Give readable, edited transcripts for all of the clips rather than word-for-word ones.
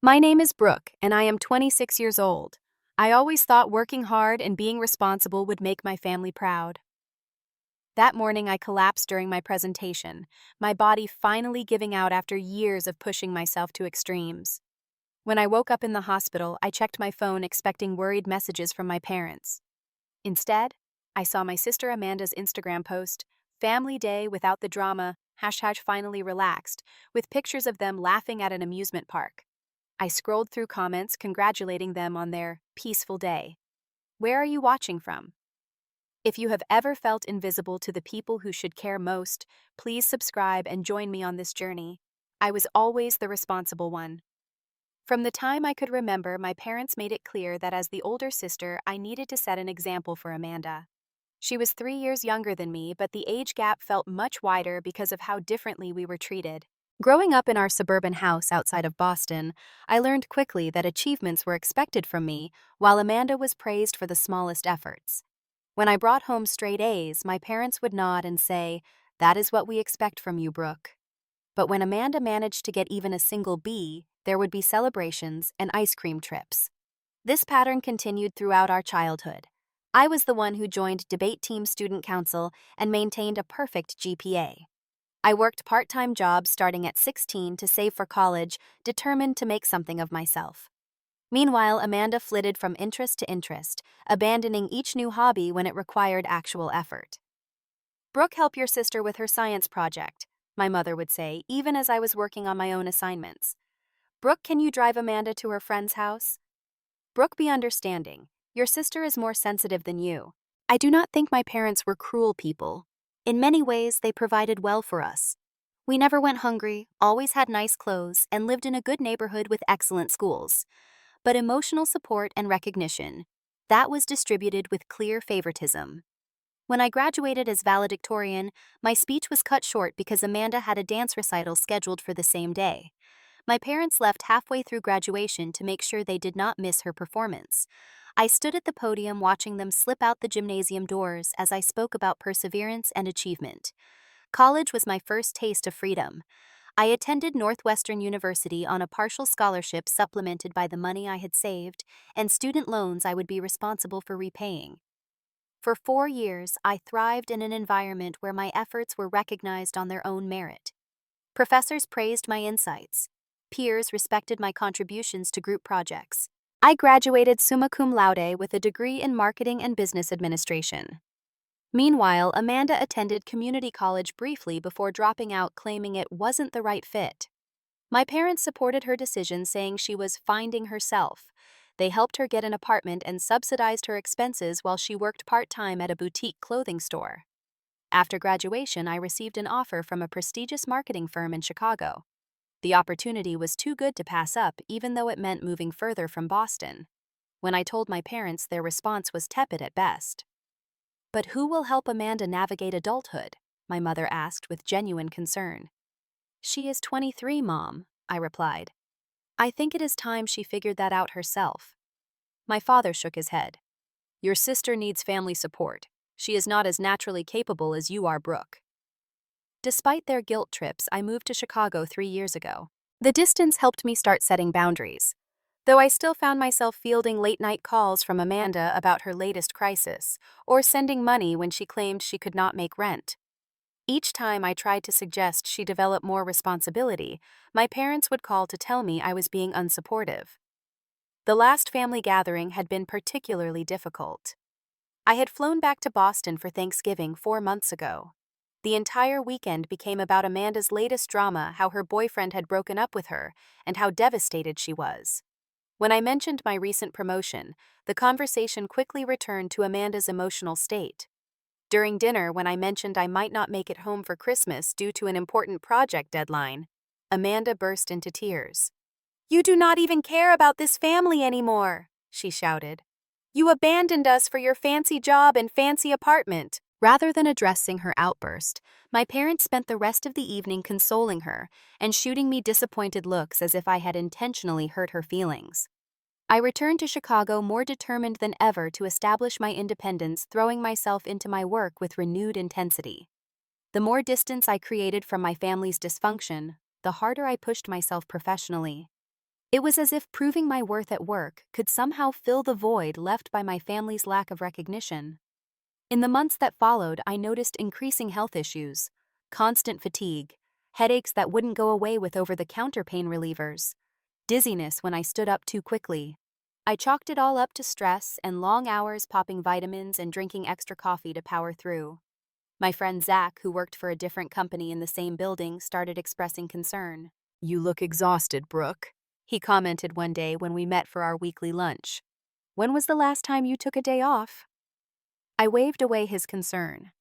My name is Brooke, and I am 26 years old. I always thought working hard and being responsible would make my family proud. That morning, I collapsed during my presentation, my body finally giving out after years of pushing myself to extremes. When I woke up in the hospital, I checked my phone expecting worried messages from my parents. Instead, I saw my sister Amanda's Instagram post, "Family Day without the drama, hashtag finally relaxed," with pictures of them laughing at an amusement park. I scrolled through comments congratulating them on their peaceful day. Where are you watching from? If you have ever felt invisible to the people who should care most, please subscribe and join me on this journey. I was always the responsible one. From the time I could remember, my parents made it clear that as the older sister, I needed to set an example for Amanda. She was 3 years younger than me, but the age gap felt much wider because of how differently we were treated. Growing up in our suburban house outside of Boston, I learned quickly that achievements were expected from me, while Amanda was praised for the smallest efforts. When I brought home straight A's, my parents would nod and say, "That is what we expect from you, Brooke." But when Amanda managed to get even a single B, there would be celebrations and ice cream trips. This pattern continued throughout our childhood. I was the one who joined debate team student council and maintained a perfect GPA. I worked part-time jobs starting at 16 to save for college, determined to make something of myself. Meanwhile, Amanda flitted from interest to interest, abandoning each new hobby when it required actual effort. "Brooke, help your sister with her science project," my mother would say, even as I was working on my own assignments. "Brooke, can you drive Amanda to her friend's house?" "Brooke, be understanding. Your sister is more sensitive than you." I do not think my parents were cruel people. In many ways, they provided well for us. We never went hungry, always had nice clothes, and lived in a good neighborhood with excellent schools. But emotional support and recognition, that was distributed with clear favoritism. When I graduated as valedictorian, my speech was cut short because Amanda had a dance recital scheduled for the same day. My parents left halfway through graduation to make sure they did not miss her performance. I stood at the podium watching them slip out the gymnasium doors as I spoke about perseverance and achievement. College was my first taste of freedom. I attended Northwestern University on a partial scholarship supplemented by the money I had saved and student loans I would be responsible for repaying. For 4 years, I thrived in an environment where my efforts were recognized on their own merit. Professors praised my insights. Peers respected my contributions to group projects. I graduated summa cum laude with a degree in marketing and business administration. Meanwhile, Amanda attended community college briefly before dropping out, claiming it wasn't the right fit. My parents supported her decision, saying she was finding herself. They helped her get an apartment and subsidized her expenses while she worked part-time at a boutique clothing store. After graduation, I received an offer from a prestigious marketing firm in Chicago. The opportunity was too good to pass up, even though it meant moving further from Boston. When I told my parents, their response was tepid at best. "But who will help Amanda navigate adulthood?" my mother asked with genuine concern. "She is 23, Mom," I replied. "I think it is time she figured that out herself." My father shook his head. "Your sister needs family support. She is not as naturally capable as you are, Brooke." Despite their guilt trips, I moved to Chicago 3 years ago. The distance helped me start setting boundaries, though I still found myself fielding late-night calls from Amanda about her latest crisis, or sending money when she claimed she could not make rent. Each time I tried to suggest she develop more responsibility, my parents would call to tell me I was being unsupportive. The last family gathering had been particularly difficult. I had flown back to Boston for Thanksgiving 4 months ago. The entire weekend became about Amanda's latest drama, how her boyfriend had broken up with her, and how devastated she was. When I mentioned my recent promotion, the conversation quickly returned to Amanda's emotional state. During dinner, when I mentioned I might not make it home for Christmas due to an important project deadline, Amanda burst into tears. "You do not even care about this family anymore," she shouted. "You abandoned us for your fancy job and fancy apartment." Rather than addressing her outburst, my parents spent the rest of the evening consoling her and shooting me disappointed looks as if I had intentionally hurt her feelings. I returned to Chicago more determined than ever to establish my independence, throwing myself into my work with renewed intensity. The more distance I created from my family's dysfunction, the harder I pushed myself professionally. It was as if proving my worth at work could somehow fill the void left by my family's lack of recognition. In the months that followed, I noticed increasing health issues, constant fatigue, headaches that wouldn't go away with over-the-counter pain relievers, dizziness when I stood up too quickly. I chalked it all up to stress and long hours popping vitamins and drinking extra coffee to power through. My friend Zach, who worked for a different company in the same building, started expressing concern. "You look exhausted, Brooke," he commented one day when we met for our weekly lunch. "When was the last time you took a day off?" I waved away his concern.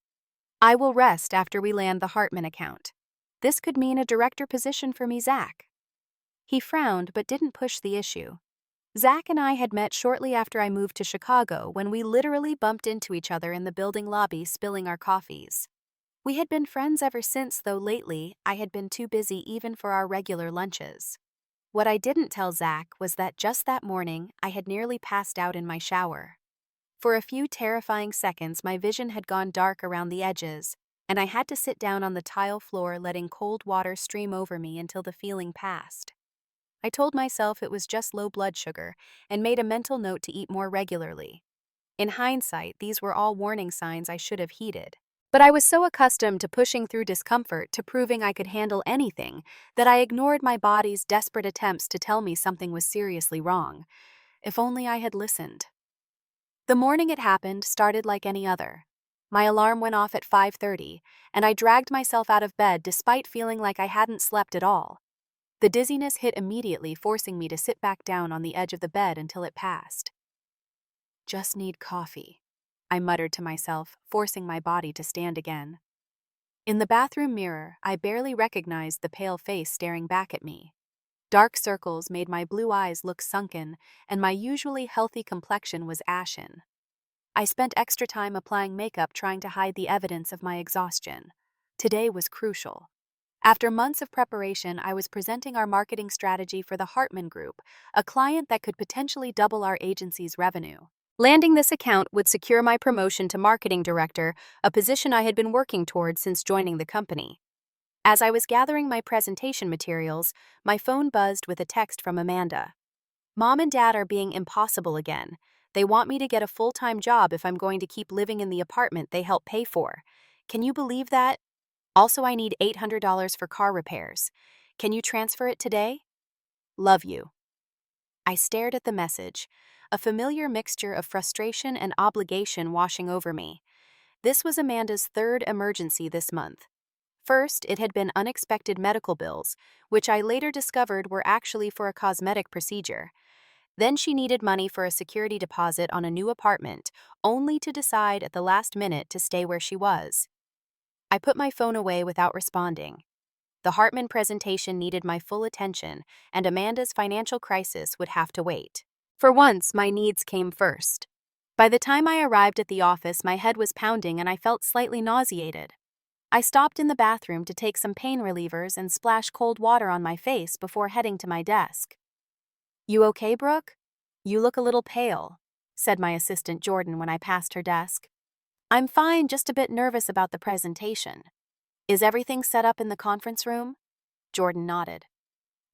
"I will rest after we land the Hartman account. This could mean a director position for me, Zach." He frowned but didn't push the issue. Zach and I had met shortly after I moved to Chicago when we literally bumped into each other in the building lobby spilling our coffees. We had been friends ever since, though lately I had been too busy even for our regular lunches. What I didn't tell Zach was that just that morning I had nearly passed out in my shower. For a few terrifying seconds my vision had gone dark around the edges, and I had to sit down on the tile floor letting cold water stream over me until the feeling passed. I told myself it was just low blood sugar and made a mental note to eat more regularly. In hindsight, these were all warning signs I should have heeded. But I was so accustomed to pushing through discomfort to proving I could handle anything that I ignored my body's desperate attempts to tell me something was seriously wrong. If only I had listened. The morning it happened started like any other. My alarm went off at 5:30, and I dragged myself out of bed despite feeling like I hadn't slept at all. The dizziness hit immediately, forcing me to sit back down on the edge of the bed until it passed. "Just need coffee," I muttered to myself, forcing my body to stand again. In the bathroom mirror, I barely recognized the pale face staring back at me. Dark circles made my blue eyes look sunken, and my usually healthy complexion was ashen. I spent extra time applying makeup trying to hide the evidence of my exhaustion. Today was crucial. After months of preparation, I was presenting our marketing strategy for the Hartman Group, a client that could potentially double our agency's revenue. Landing this account would secure my promotion to marketing director, a position I had been working toward since joining the company. As I was gathering my presentation materials, my phone buzzed with a text from Amanda. "Mom and Dad are being impossible again. They want me to get a full-time job if I'm going to keep living in the apartment they helped pay for. Can you believe that? Also, I need $800 for car repairs. Can you transfer it today? Love you." I stared at the message, a familiar mixture of frustration and obligation washing over me. This was Amanda's third emergency this month. First, it had been unexpected medical bills, which I later discovered were actually for a cosmetic procedure. Then she needed money for a security deposit on a new apartment, only to decide at the last minute to stay where she was. I put my phone away without responding. The Hartman presentation needed my full attention, and Amanda's financial crisis would have to wait. For once, my needs came first. By the time I arrived at the office, my head was pounding and I felt slightly nauseated. I stopped in the bathroom to take some pain relievers and splash cold water on my face before heading to my desk. "You okay, Brooke? You look a little pale," said my assistant Jordan when I passed her desk. "I'm fine, just a bit nervous about the presentation. Is everything set up in the conference room?" Jordan nodded.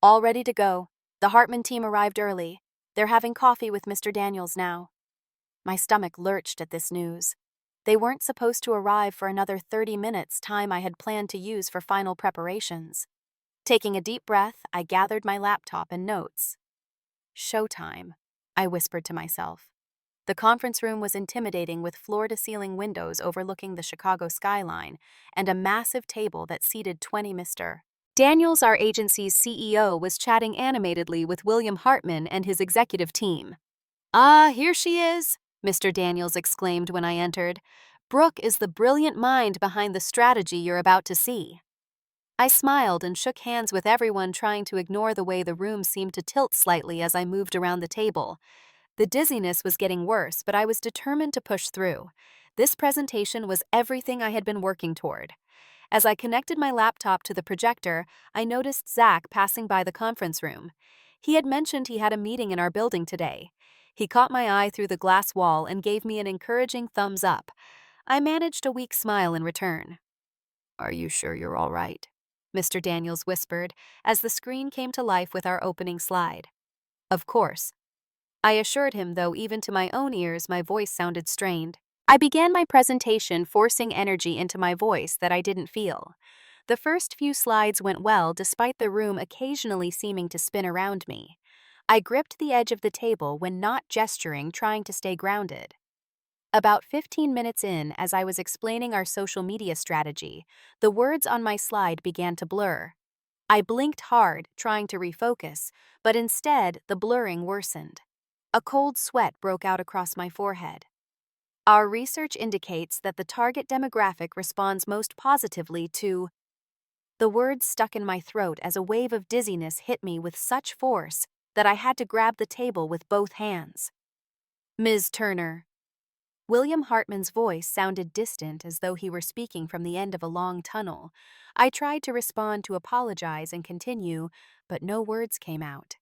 "All ready to go. The Hartman team arrived early. They're having coffee with Mr. Daniels now." My stomach lurched at this news. They weren't supposed to arrive for another 30 minutes, time I had planned to use for final preparations. Taking a deep breath, I gathered my laptop and notes. "Showtime," I whispered to myself. The conference room was intimidating with floor-to-ceiling windows overlooking the Chicago skyline and a massive table that seated 20 Mr. Daniels, our agency's CEO, was chatting animatedly with William Hartman and his executive team. "Ah, here she is," Mr. Daniels exclaimed when I entered. "Brooke is the brilliant mind behind the strategy you're about to see." I smiled and shook hands with everyone, trying to ignore the way the room seemed to tilt slightly as I moved around the table. The dizziness was getting worse, but I was determined to push through. This presentation was everything I had been working toward. As I connected my laptop to the projector, I noticed Zach passing by the conference room. He had mentioned he had a meeting in our building today. He caught my eye through the glass wall and gave me an encouraging thumbs up. I managed a weak smile in return. "Are you sure you're all right?" Mr. Daniels whispered as the screen came to life with our opening slide. Of course. I assured him, though even to my own ears my voice sounded strained. I began my presentation forcing energy into my voice that I didn't feel. The first few slides went well despite the room occasionally seeming to spin around me. I gripped the edge of the table when not gesturing, trying to stay grounded. About 15 minutes in, as I was explaining our social media strategy, the words on my slide began to blur. I blinked hard, trying to refocus, but instead the blurring worsened. A cold sweat broke out across my forehead. Our research indicates that the target demographic responds most positively to. The words stuck in my throat as a wave of dizziness hit me with such force that I had to grab the table with both hands. Ms. Turner. William Hartman's voice sounded distant, as though he were speaking from the end of a long tunnel. I tried to respond, to apologize and continue, but no words came out.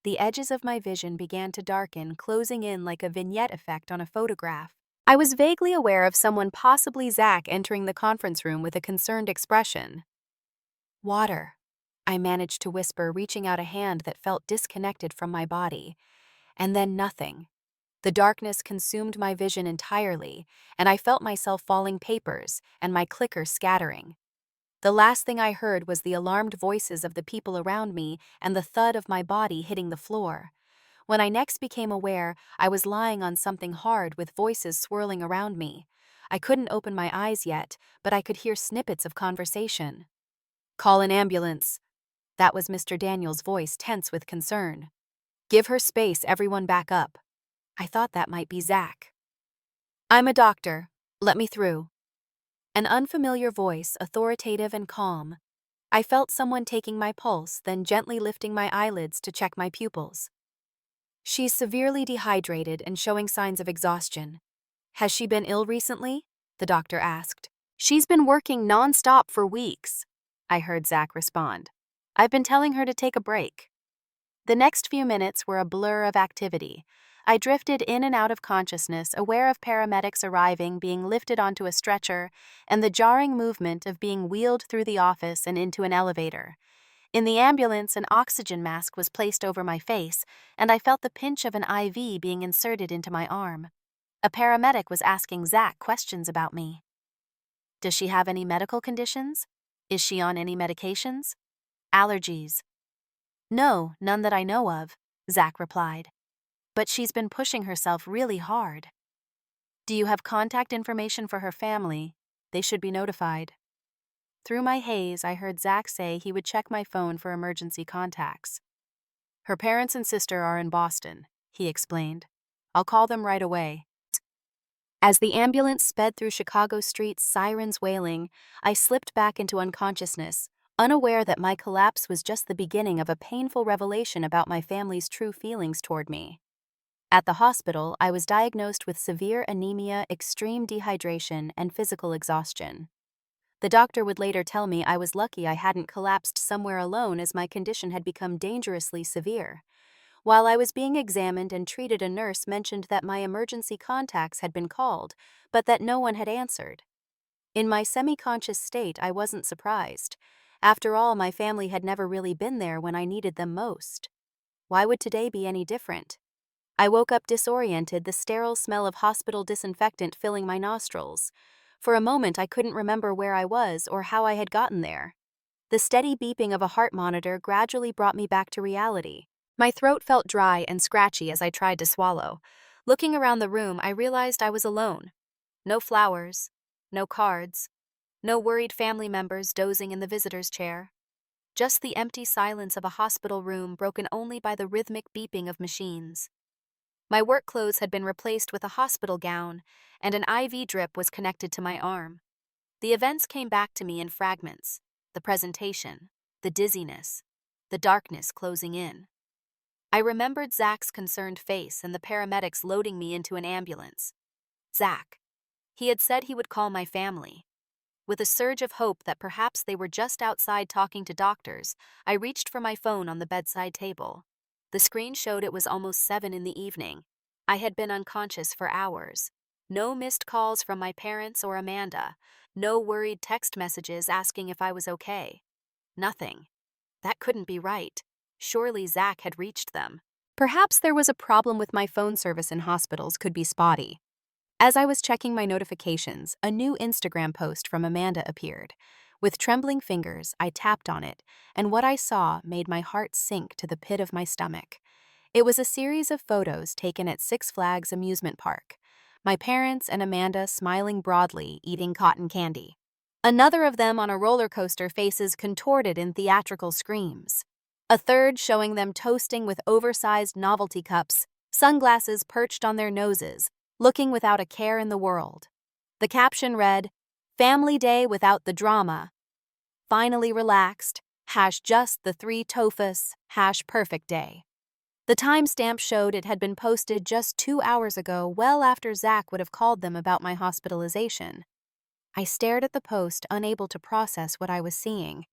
The edges of my vision began to darken, closing in like a vignette effect on a photograph. I was vaguely aware of someone, possibly Zach, entering the conference room with a concerned expression. Water, I managed to whisper, reaching out a hand that felt disconnected from my body. And then nothing. The darkness consumed my vision entirely, and I felt myself falling papers and my clicker scattering. The last thing I heard was the alarmed voices of the people around me and the thud of my body hitting the floor. When I next became aware, I was lying on something hard with voices swirling around me. I couldn't open my eyes yet, but I could hear snippets of conversation. Call an ambulance. That was Mr. Daniel's voice, tense with concern. Give her space, everyone back up. I thought that might be Zach. I'm a doctor. Let me through. An unfamiliar voice, authoritative and calm. I felt someone taking my pulse, then gently lifting my eyelids to check my pupils. She's severely dehydrated and showing signs of exhaustion. Has she been ill recently? The doctor asked. She's been working non-stop for weeks, I heard Zach respond. I've been telling her to take a break. The next few minutes were a blur of activity. I drifted in and out of consciousness, aware of paramedics arriving, being lifted onto a stretcher, and the jarring movement of being wheeled through the office and into an elevator. In the ambulance, an oxygen mask was placed over my face, and I felt the pinch of an IV being inserted into my arm. A paramedic was asking Zach questions about me. Does she have any medical conditions? Is she on any medications? Allergies? No, none that I know of, Zach replied. But she's been pushing herself really hard. Do you have contact information for her family? They should be notified. Through my haze, I heard Zach say he would check my phone for emergency contacts. Her parents and sister are in Boston, he explained. I'll call them right away. As the ambulance sped through Chicago streets, sirens wailing, I slipped back into unconsciousness, unaware that my collapse was just the beginning of a painful revelation about my family's true feelings toward me. At the hospital, I was diagnosed with severe anemia, extreme dehydration, and physical exhaustion. The doctor would later tell me I was lucky I hadn't collapsed somewhere alone, as my condition had become dangerously severe. While I was being examined and treated, a nurse mentioned that my emergency contacts had been called, but that no one had answered. In my semi-conscious state, I wasn't surprised. After all, my family had never really been there when I needed them most. Why would today be any different? I woke up disoriented, the sterile smell of hospital disinfectant filling my nostrils. For a moment, I couldn't remember where I was or how I had gotten there. The steady beeping of a heart monitor gradually brought me back to reality. My throat felt dry and scratchy as I tried to swallow. Looking around the room, I realized I was alone. No flowers, no cards, no worried family members dozing in the visitor's chair. Just the empty silence of a hospital room, broken only by the rhythmic beeping of machines. My work clothes had been replaced with a hospital gown, and an IV drip was connected to my arm. The events came back to me in fragments: the presentation, the dizziness, the darkness closing in. I remembered Zach's concerned face and the paramedics loading me into an ambulance. Zach. He had said he would call my family. With a surge of hope that perhaps they were just outside talking to doctors, I reached for my phone on the bedside table. The screen showed it was almost 7 in the evening. I had been unconscious for hours. No missed calls from my parents or Amanda. No worried text messages asking if I was okay. Nothing. That couldn't be right. Surely Zach had reached them. Perhaps there was a problem with my phone service in hospitals could be spotty. As I was checking my notifications, a new Instagram post from Amanda appeared. With trembling fingers, I tapped on it, and what I saw made my heart sink to the pit of my stomach. It was a series of photos taken at Six Flags amusement park. My parents and Amanda smiling broadly, eating cotton candy. Another of them on a roller coaster, faces contorted in theatrical screams. A third showing them toasting with oversized novelty cups, sunglasses perched on their noses, looking without a care in the world. The caption read, "Family day without the drama. Finally relaxed, just the three tofus, perfect day." The timestamp showed it had been posted just 2 hours ago, well after Zach would have called them about my hospitalization. I stared at the post, unable to process what I was seeing.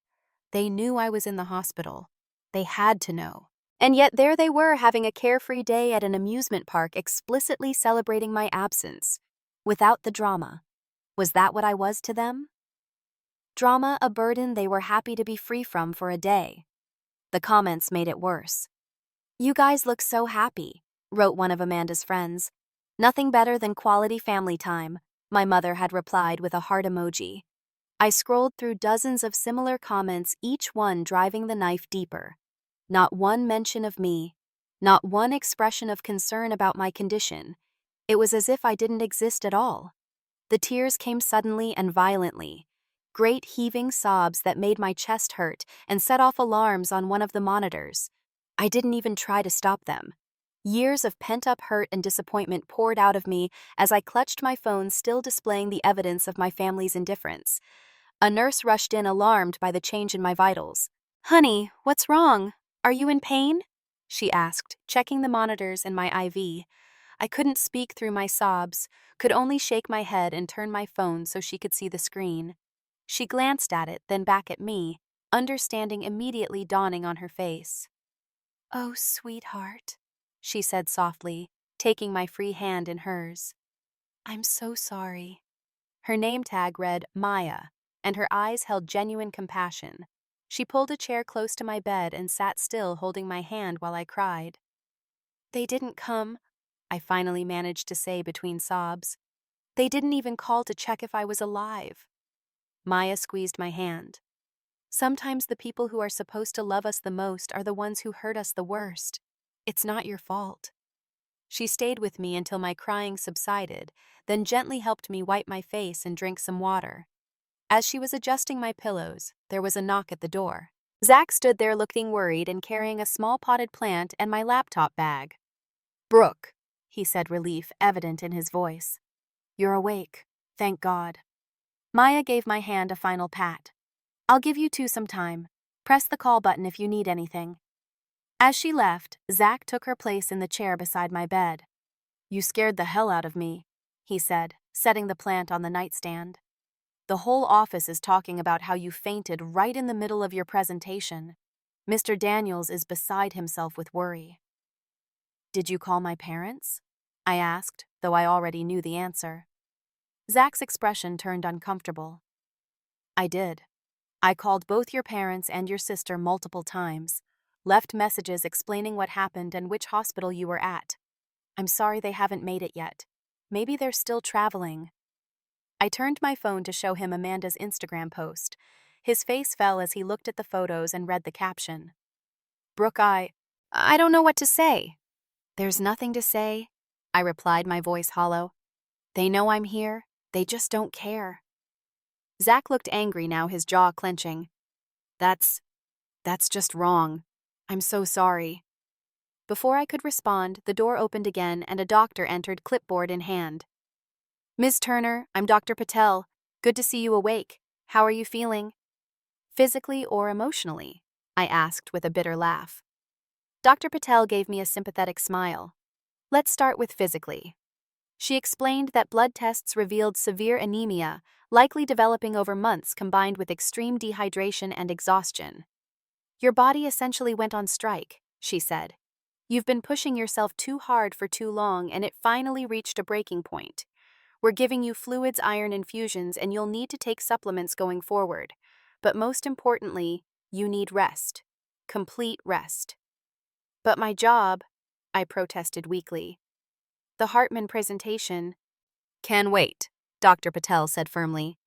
They knew I was in the hospital. They had to know. And yet there they were, having a carefree day at an amusement park, explicitly celebrating my absence. Without the drama. Was that what I was to them? Drama, a burden they were happy to be free from for a day. The comments made it worse. "You guys look so happy," wrote one of Amanda's friends. "Nothing better than quality family time," my mother had replied with a heart emoji. I scrolled through dozens of similar comments, each one driving the knife deeper. Not one mention of me. Not one expression of concern about my condition. It was as if I didn't exist at all. The tears came suddenly and violently. Great heaving sobs that made my chest hurt and set off alarms on one of the monitors. I didn't even try to stop them. Years of pent-up hurt and disappointment poured out of me as I clutched my phone, still displaying the evidence of my family's indifference. A nurse rushed in, alarmed by the change in my vitals. "Honey, what's wrong? Are you in pain?" she asked, checking the monitors and my IV. I couldn't speak through my sobs, could only shake my head and turn my phone so she could see the screen. She glanced at it, then back at me, understanding immediately dawning on her face. "Oh, sweetheart," she said softly, taking my free hand in hers. "I'm so sorry." Her name tag read Maya, and her eyes held genuine compassion. She pulled a chair close to my bed and sat still, holding my hand while I cried. "They didn't come," I finally managed to say between sobs. "They didn't even call to check if I was alive." Maya squeezed my hand. "Sometimes the people who are supposed to love us the most are the ones who hurt us the worst. It's not your fault." She stayed with me until my crying subsided, then gently helped me wipe my face and drink some water. As she was adjusting my pillows, there was a knock at the door. Zach stood there looking worried and carrying a small potted plant and my laptop bag. "Brooke," he said, relief evident in his voice. "You're awake. Thank God." Maya gave my hand a final pat. "I'll give you two some time. Press the call button if you need anything." As she left, Zach took her place in the chair beside my bed. "You scared the hell out of me," he said, setting the plant on the nightstand. "The whole office is talking about how you fainted right in the middle of your presentation. Mr. Daniels is beside himself with worry." "Did you call my parents?" I asked, though I already knew the answer. Zach's expression turned uncomfortable. "I did. I called both your parents and your sister multiple times, left messages explaining what happened and which hospital you were at. I'm sorry they haven't made it yet. Maybe they're still traveling." I turned my phone to show him Amanda's Instagram post. His face fell as he looked at the photos and read the caption. "Brooke, I don't know what to say." "There's nothing to say," I replied, my voice hollow. "They know I'm here. They just don't care." Zach looked angry now, his jaw clenching. That's just wrong. I'm so sorry." Before I could respond, the door opened again and a doctor entered, clipboard in hand. "Ms. Turner, I'm Dr. Patel. Good to see you awake. How are you feeling?" "Physically or emotionally?" I asked with a bitter laugh. Dr. Patel gave me a sympathetic smile. "Let's start with physically." She explained that blood tests revealed severe anemia, likely developing over months combined with extreme dehydration and exhaustion. "Your body essentially went on strike," she said. "You've been pushing yourself too hard for too long and it finally reached a breaking point. We're giving you fluids, iron infusions, and you'll need to take supplements going forward. But most importantly, you need rest. Complete rest." "But my job," I protested weakly. The Hartman presentation can wait, Dr. Patel said firmly.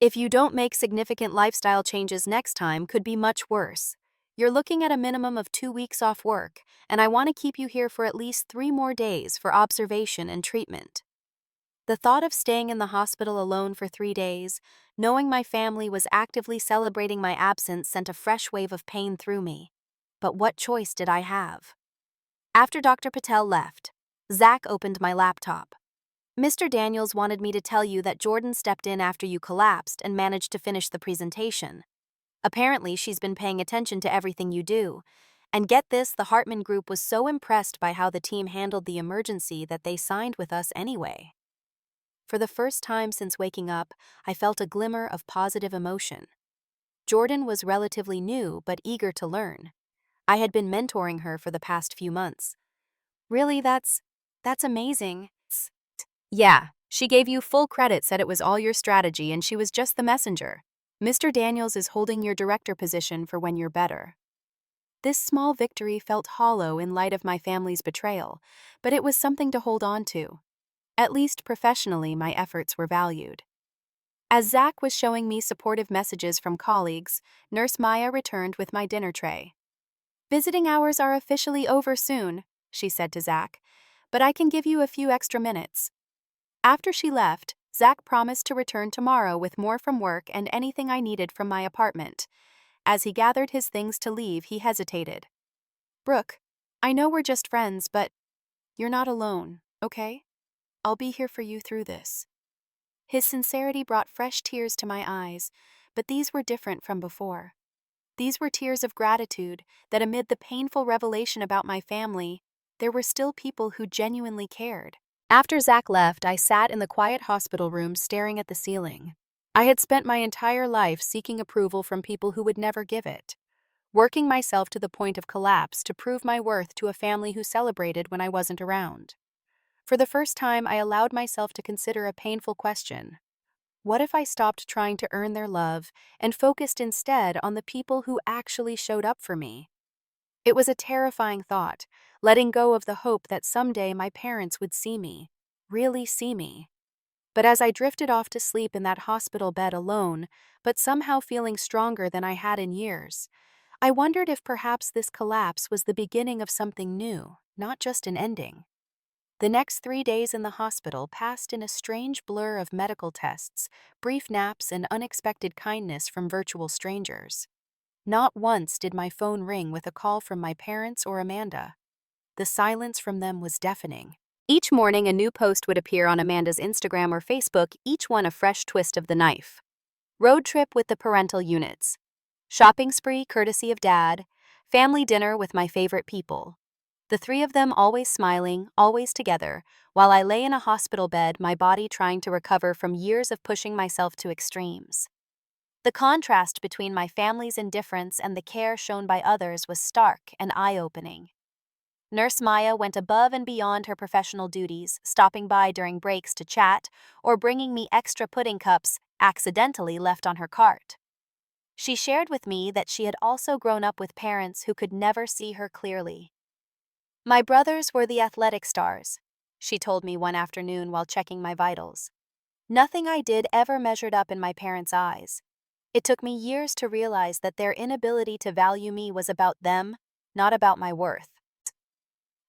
If you don't make significant lifestyle changes next time, could be much worse. You're looking at a minimum of 2 weeks off work, and I want to keep you here for at least 3 more days for observation and treatment. The thought of staying in the hospital alone for 3 days, knowing my family was actively celebrating my absence, sent a fresh wave of pain through me. But what choice did I have? After Dr. Patel left, Zach opened my laptop. Mr. Daniels wanted me to tell you that Jordan stepped in after you collapsed and managed to finish the presentation. Apparently, she's been paying attention to everything you do. And get this, the Hartman group was so impressed by how the team handled the emergency that they signed with us anyway. For the first time since waking up, I felt a glimmer of positive emotion. Jordan was relatively new but eager to learn. I had been mentoring her for the past few months. Really, that's amazing. Yeah, she gave you full credit, said it was all your strategy and she was just the messenger. Mr. Daniels is holding your director position for when you're better. This small victory felt hollow in light of my family's betrayal, but it was something to hold on to. At least professionally, my efforts were valued. As Zach was showing me supportive messages from colleagues, Nurse Maya returned with my dinner tray. Visiting hours are officially over soon, she said to Zach, but I can give you a few extra minutes. After she left, Zach promised to return tomorrow with more from work and anything I needed from my apartment. As he gathered his things to leave, he hesitated. Brooke, I know we're just friends, but you're not alone, okay? I'll be here for you through this. His sincerity brought fresh tears to my eyes, but these were different from before. These were tears of gratitude that amid the painful revelation about my family, there were still people who genuinely cared. After Zach left, I sat in the quiet hospital room staring at the ceiling. I had spent my entire life seeking approval from people who would never give it, working myself to the point of collapse to prove my worth to a family who celebrated when I wasn't around. For the first time, I allowed myself to consider a painful question. What if I stopped trying to earn their love and focused instead on the people who actually showed up for me? It was a terrifying thought, letting go of the hope that someday my parents would see me, really see me. But as I drifted off to sleep in that hospital bed alone, but somehow feeling stronger than I had in years, I wondered if perhaps this collapse was the beginning of something new, not just an ending. The next 3 days in the hospital passed in a strange blur of medical tests, brief naps, and unexpected kindness from virtual strangers. Not once did my phone ring with a call from my parents or Amanda. The silence from them was deafening. Each morning, a new post would appear on Amanda's Instagram or Facebook, each one a fresh twist of the knife. Road trip with the parental units. Shopping spree courtesy of Dad. Family dinner with my favorite people. The three of them always smiling, always together, while I lay in a hospital bed, my body trying to recover from years of pushing myself to extremes. The contrast between my family's indifference and the care shown by others was stark and eye-opening. Nurse Maya went above and beyond her professional duties, stopping by during breaks to chat or bringing me extra pudding cups accidentally left on her cart. She shared with me that she had also grown up with parents who could never see her clearly. My brothers were the athletic stars, she told me one afternoon while checking my vitals. Nothing I did ever measured up in my parents' eyes. It took me years to realize that their inability to value me was about them, not about my worth.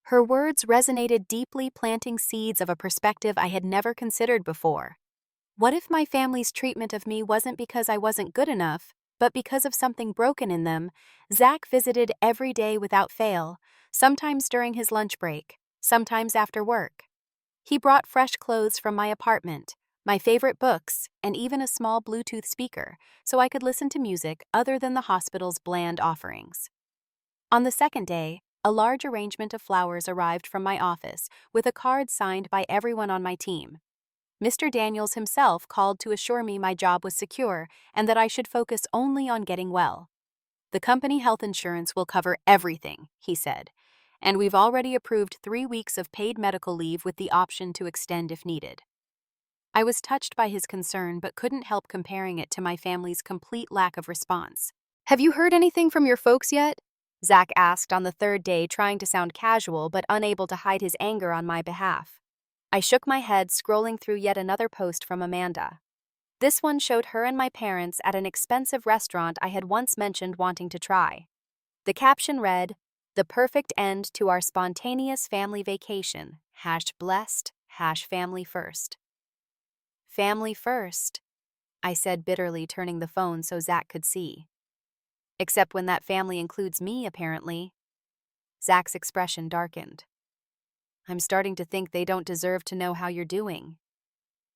Her words resonated deeply, planting seeds of a perspective I had never considered before. What if my family's treatment of me wasn't because I wasn't good enough, but because of something broken in them? Zach visited every day without fail, sometimes during his lunch break, sometimes after work. He brought fresh clothes from my apartment, my favorite books, and even a small Bluetooth speaker, so I could listen to music other than the hospital's bland offerings. On the second day, a large arrangement of flowers arrived from my office with a card signed by everyone on my team. Mr. Daniels himself called to assure me my job was secure and that I should focus only on getting well. The company health insurance will cover everything, he said, and we've already approved 3 weeks of paid medical leave with the option to extend if needed. I was touched by his concern but couldn't help comparing it to my family's complete lack of response. Have you heard anything from your folks yet? Zach asked on the third day, trying to sound casual but unable to hide his anger on my behalf. I shook my head, scrolling through yet another post from Amanda. This one showed her and my parents at an expensive restaurant I had once mentioned wanting to try. The caption read, "The perfect end to our spontaneous family vacation. #blessed, #family first." Family first, I said bitterly, turning the phone so Zach could see. Except when that family includes me, apparently. Zach's expression darkened. I'm starting to think they don't deserve to know how you're doing.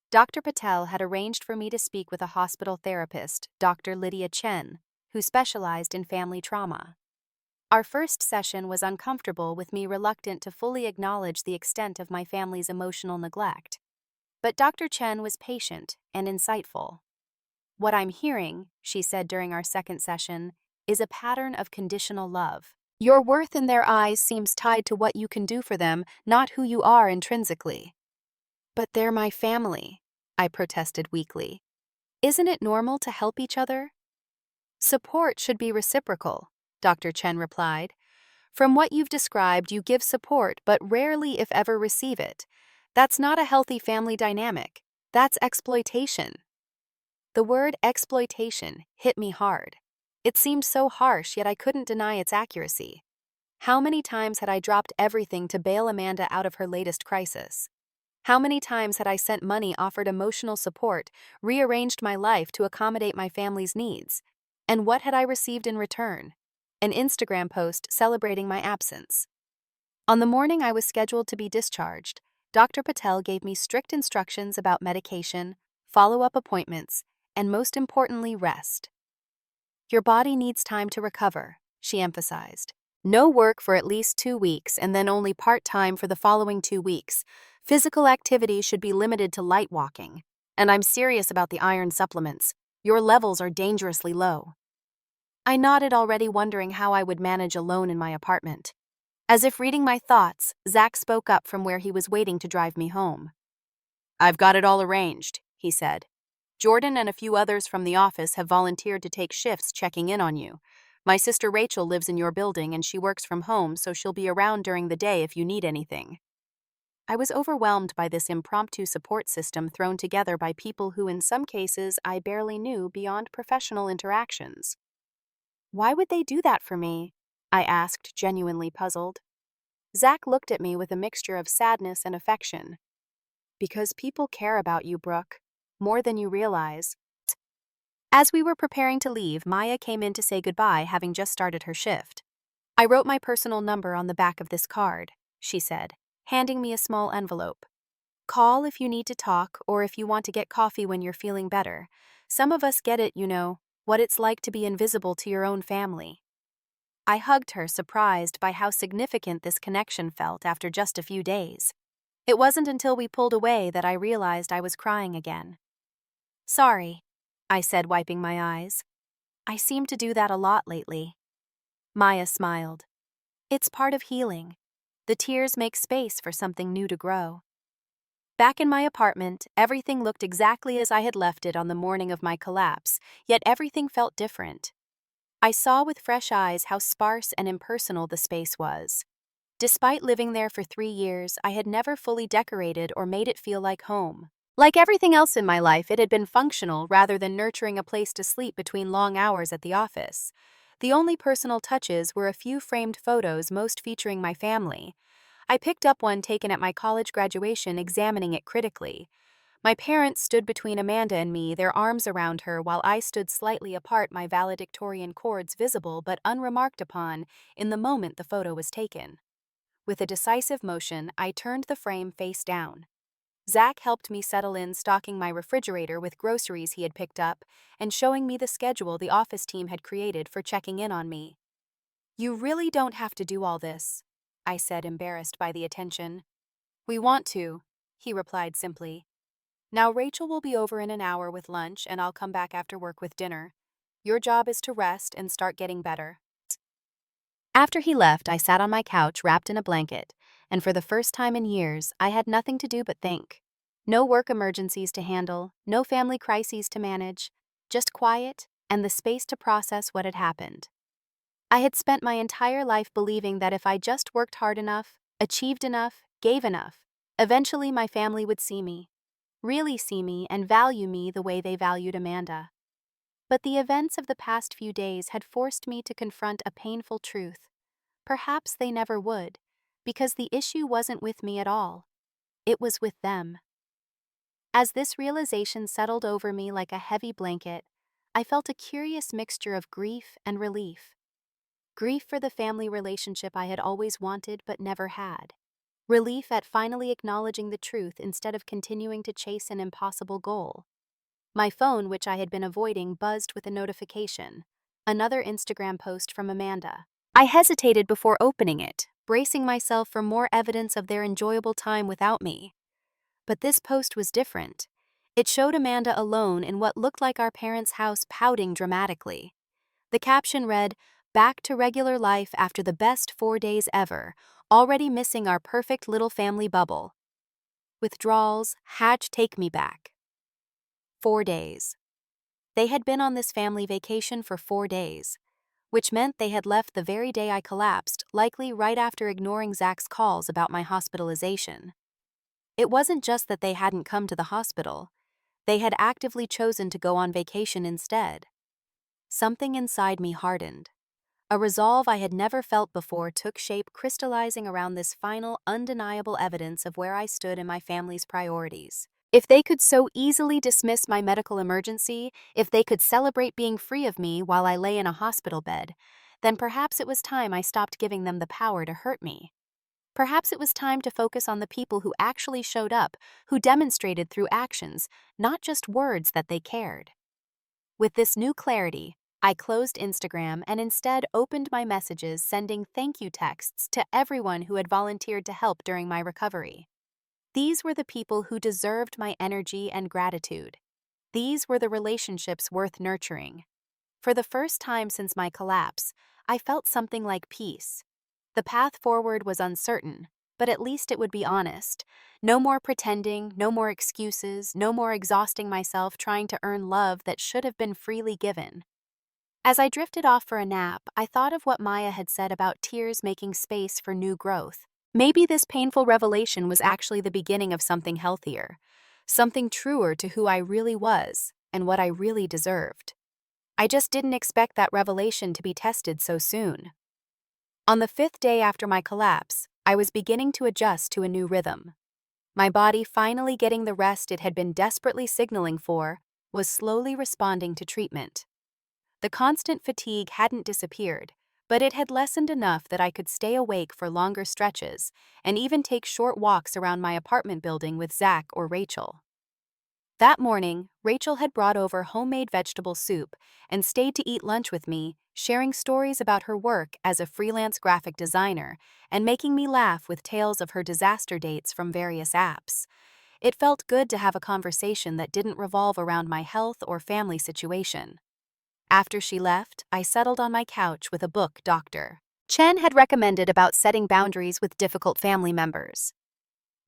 Dr. Patel had arranged for me to speak with a hospital therapist, Dr. Lydia Chen, who specialized in family trauma. Our first session was uncomfortable, with me reluctant to fully acknowledge the extent of my family's emotional neglect. But Dr. Chen was patient and insightful. What I'm hearing, she said during our second session, is a pattern of conditional love. Your worth in their eyes seems tied to what you can do for them, not who you are intrinsically. But they're my family, I protested weakly. Isn't it normal to help each other? Support should be reciprocal, Dr. Chen replied. From what you've described, you give support but rarely, if ever, receive it. That's not a healthy family dynamic. That's exploitation. The word exploitation hit me hard. It seemed so harsh, yet I couldn't deny its accuracy. How many times had I dropped everything to bail Amanda out of her latest crisis? How many times had I sent money, offered emotional support, rearranged my life to accommodate my family's needs? And what had I received in return? An Instagram post celebrating my absence. On the morning I was scheduled to be discharged, Dr. Patel gave me strict instructions about medication, follow-up appointments, and most importantly, rest. Your body needs time to recover, she emphasized. No work for at least 2 weeks and then only part-time for the following 2 weeks. Physical activity should be limited to light walking. And I'm serious about the iron supplements. Your levels are dangerously low. I nodded, already wondering how I would manage alone in my apartment. As if reading my thoughts, Zach spoke up from where he was waiting to drive me home. I've got it all arranged, he said. Jordan and a few others from the office have volunteered to take shifts checking in on you. My sister Rachel lives in your building and she works from home, so she'll be around during the day if you need anything. I was overwhelmed by this impromptu support system thrown together by people who, in some cases, I barely knew beyond professional interactions. Why would they do that for me? I asked, genuinely puzzled. Zach looked at me with a mixture of sadness and affection. Because people care about you, Brooke. More than you realize. As we were preparing to leave, Maya came in to say goodbye, having just started her shift. I wrote my personal number on the back of this card, she said, handing me a small envelope. Call if you need to talk or if you want to get coffee when you're feeling better. Some of us get it, you know, what it's like to be invisible to your own family. I hugged her, surprised by how significant this connection felt after just a few days. It wasn't until we pulled away that I realized I was crying again. Sorry, I said, wiping my eyes. I seem to do that a lot lately. Maya smiled. It's part of healing. The tears make space for something new to grow. Back in my apartment, everything looked exactly as I had left it on the morning of my collapse, yet everything felt different. I saw with fresh eyes how sparse and impersonal the space was. Despite living there for 3 years, I had never fully decorated or made it feel like home. Like everything else in my life, it had been functional rather than nurturing a place to sleep between long hours at the office. The only personal touches were a few framed photos, most featuring my family. I picked up one taken at my college graduation, examining it critically. My parents stood between Amanda and me, their arms around her, while I stood slightly apart, my valedictorian cords visible but unremarked upon in the moment the photo was taken. With a decisive motion, I turned the frame face down. Zach helped me settle in, stocking my refrigerator with groceries he had picked up and showing me the schedule the office team had created for checking in on me. You really don't have to do all this, I said, embarrassed by the attention. We want to, he replied simply. Now Rachel will be over in an hour with lunch and I'll come back after work with dinner. Your job is to rest and start getting better. After he left, I sat on my couch wrapped in a blanket, and for the first time in years, I had nothing to do but think. No work emergencies to handle, no family crises to manage, just quiet and the space to process what had happened. I had spent my entire life believing that if I just worked hard enough, achieved enough, gave enough, eventually my family would see me, really see me, and value me the way they valued Amanda. But the events of the past few days had forced me to confront a painful truth. Perhaps they never would, because the issue wasn't with me at all. It was with them. As this realization settled over me like a heavy blanket, I felt a curious mixture of grief and relief. Grief for the family relationship I had always wanted but never had. Relief at finally acknowledging the truth instead of continuing to chase an impossible goal. My phone, which I had been avoiding, buzzed with a notification. Another Instagram post from Amanda. I hesitated before opening it, bracing myself for more evidence of their enjoyable time without me. But this post was different. It showed Amanda alone in what looked like our parents' house, pouting dramatically. The caption read, "Back to regular life after the best 4 days ever, already missing our perfect little family bubble. Withdrawals, take me back." 4 days. They had been on this family vacation for 4 days, which meant they had left the very day I collapsed, likely right after ignoring Zach's calls about my hospitalization. It wasn't just that they hadn't come to the hospital. They had actively chosen to go on vacation instead. Something inside me hardened. A resolve I had never felt before took shape, crystallizing around this final, undeniable evidence of where I stood in my family's priorities. If they could so easily dismiss my medical emergency, if they could celebrate being free of me while I lay in a hospital bed, then perhaps it was time I stopped giving them the power to hurt me. Perhaps it was time to focus on the people who actually showed up, who demonstrated through actions, not just words, that they cared. With this new clarity, I closed Instagram and instead opened my messages, sending thank you texts to everyone who had volunteered to help during my recovery. These were the people who deserved my energy and gratitude. These were the relationships worth nurturing. For the first time since my collapse, I felt something like peace. The path forward was uncertain, but at least it would be honest. No more pretending, no more excuses, no more exhausting myself trying to earn love that should have been freely given. As I drifted off for a nap, I thought of what Maya had said about tears making space for new growth. Maybe this painful revelation was actually the beginning of something healthier, something truer to who I really was and what I really deserved. I just didn't expect that revelation to be tested so soon. On the 5th day after my collapse, I was beginning to adjust to a new rhythm. My body, finally getting the rest it had been desperately signaling for, was slowly responding to treatment. The constant fatigue hadn't disappeared, but it had lessened enough that I could stay awake for longer stretches and even take short walks around my apartment building with Zach or Rachel. That morning, Rachel had brought over homemade vegetable soup and stayed to eat lunch with me, sharing stories about her work as a freelance graphic designer and making me laugh with tales of her disaster dates from various apps. It felt good to have a conversation that didn't revolve around my health or family situation. After she left, I settled on my couch with a book Dr. Chen had recommended about setting boundaries with difficult family members.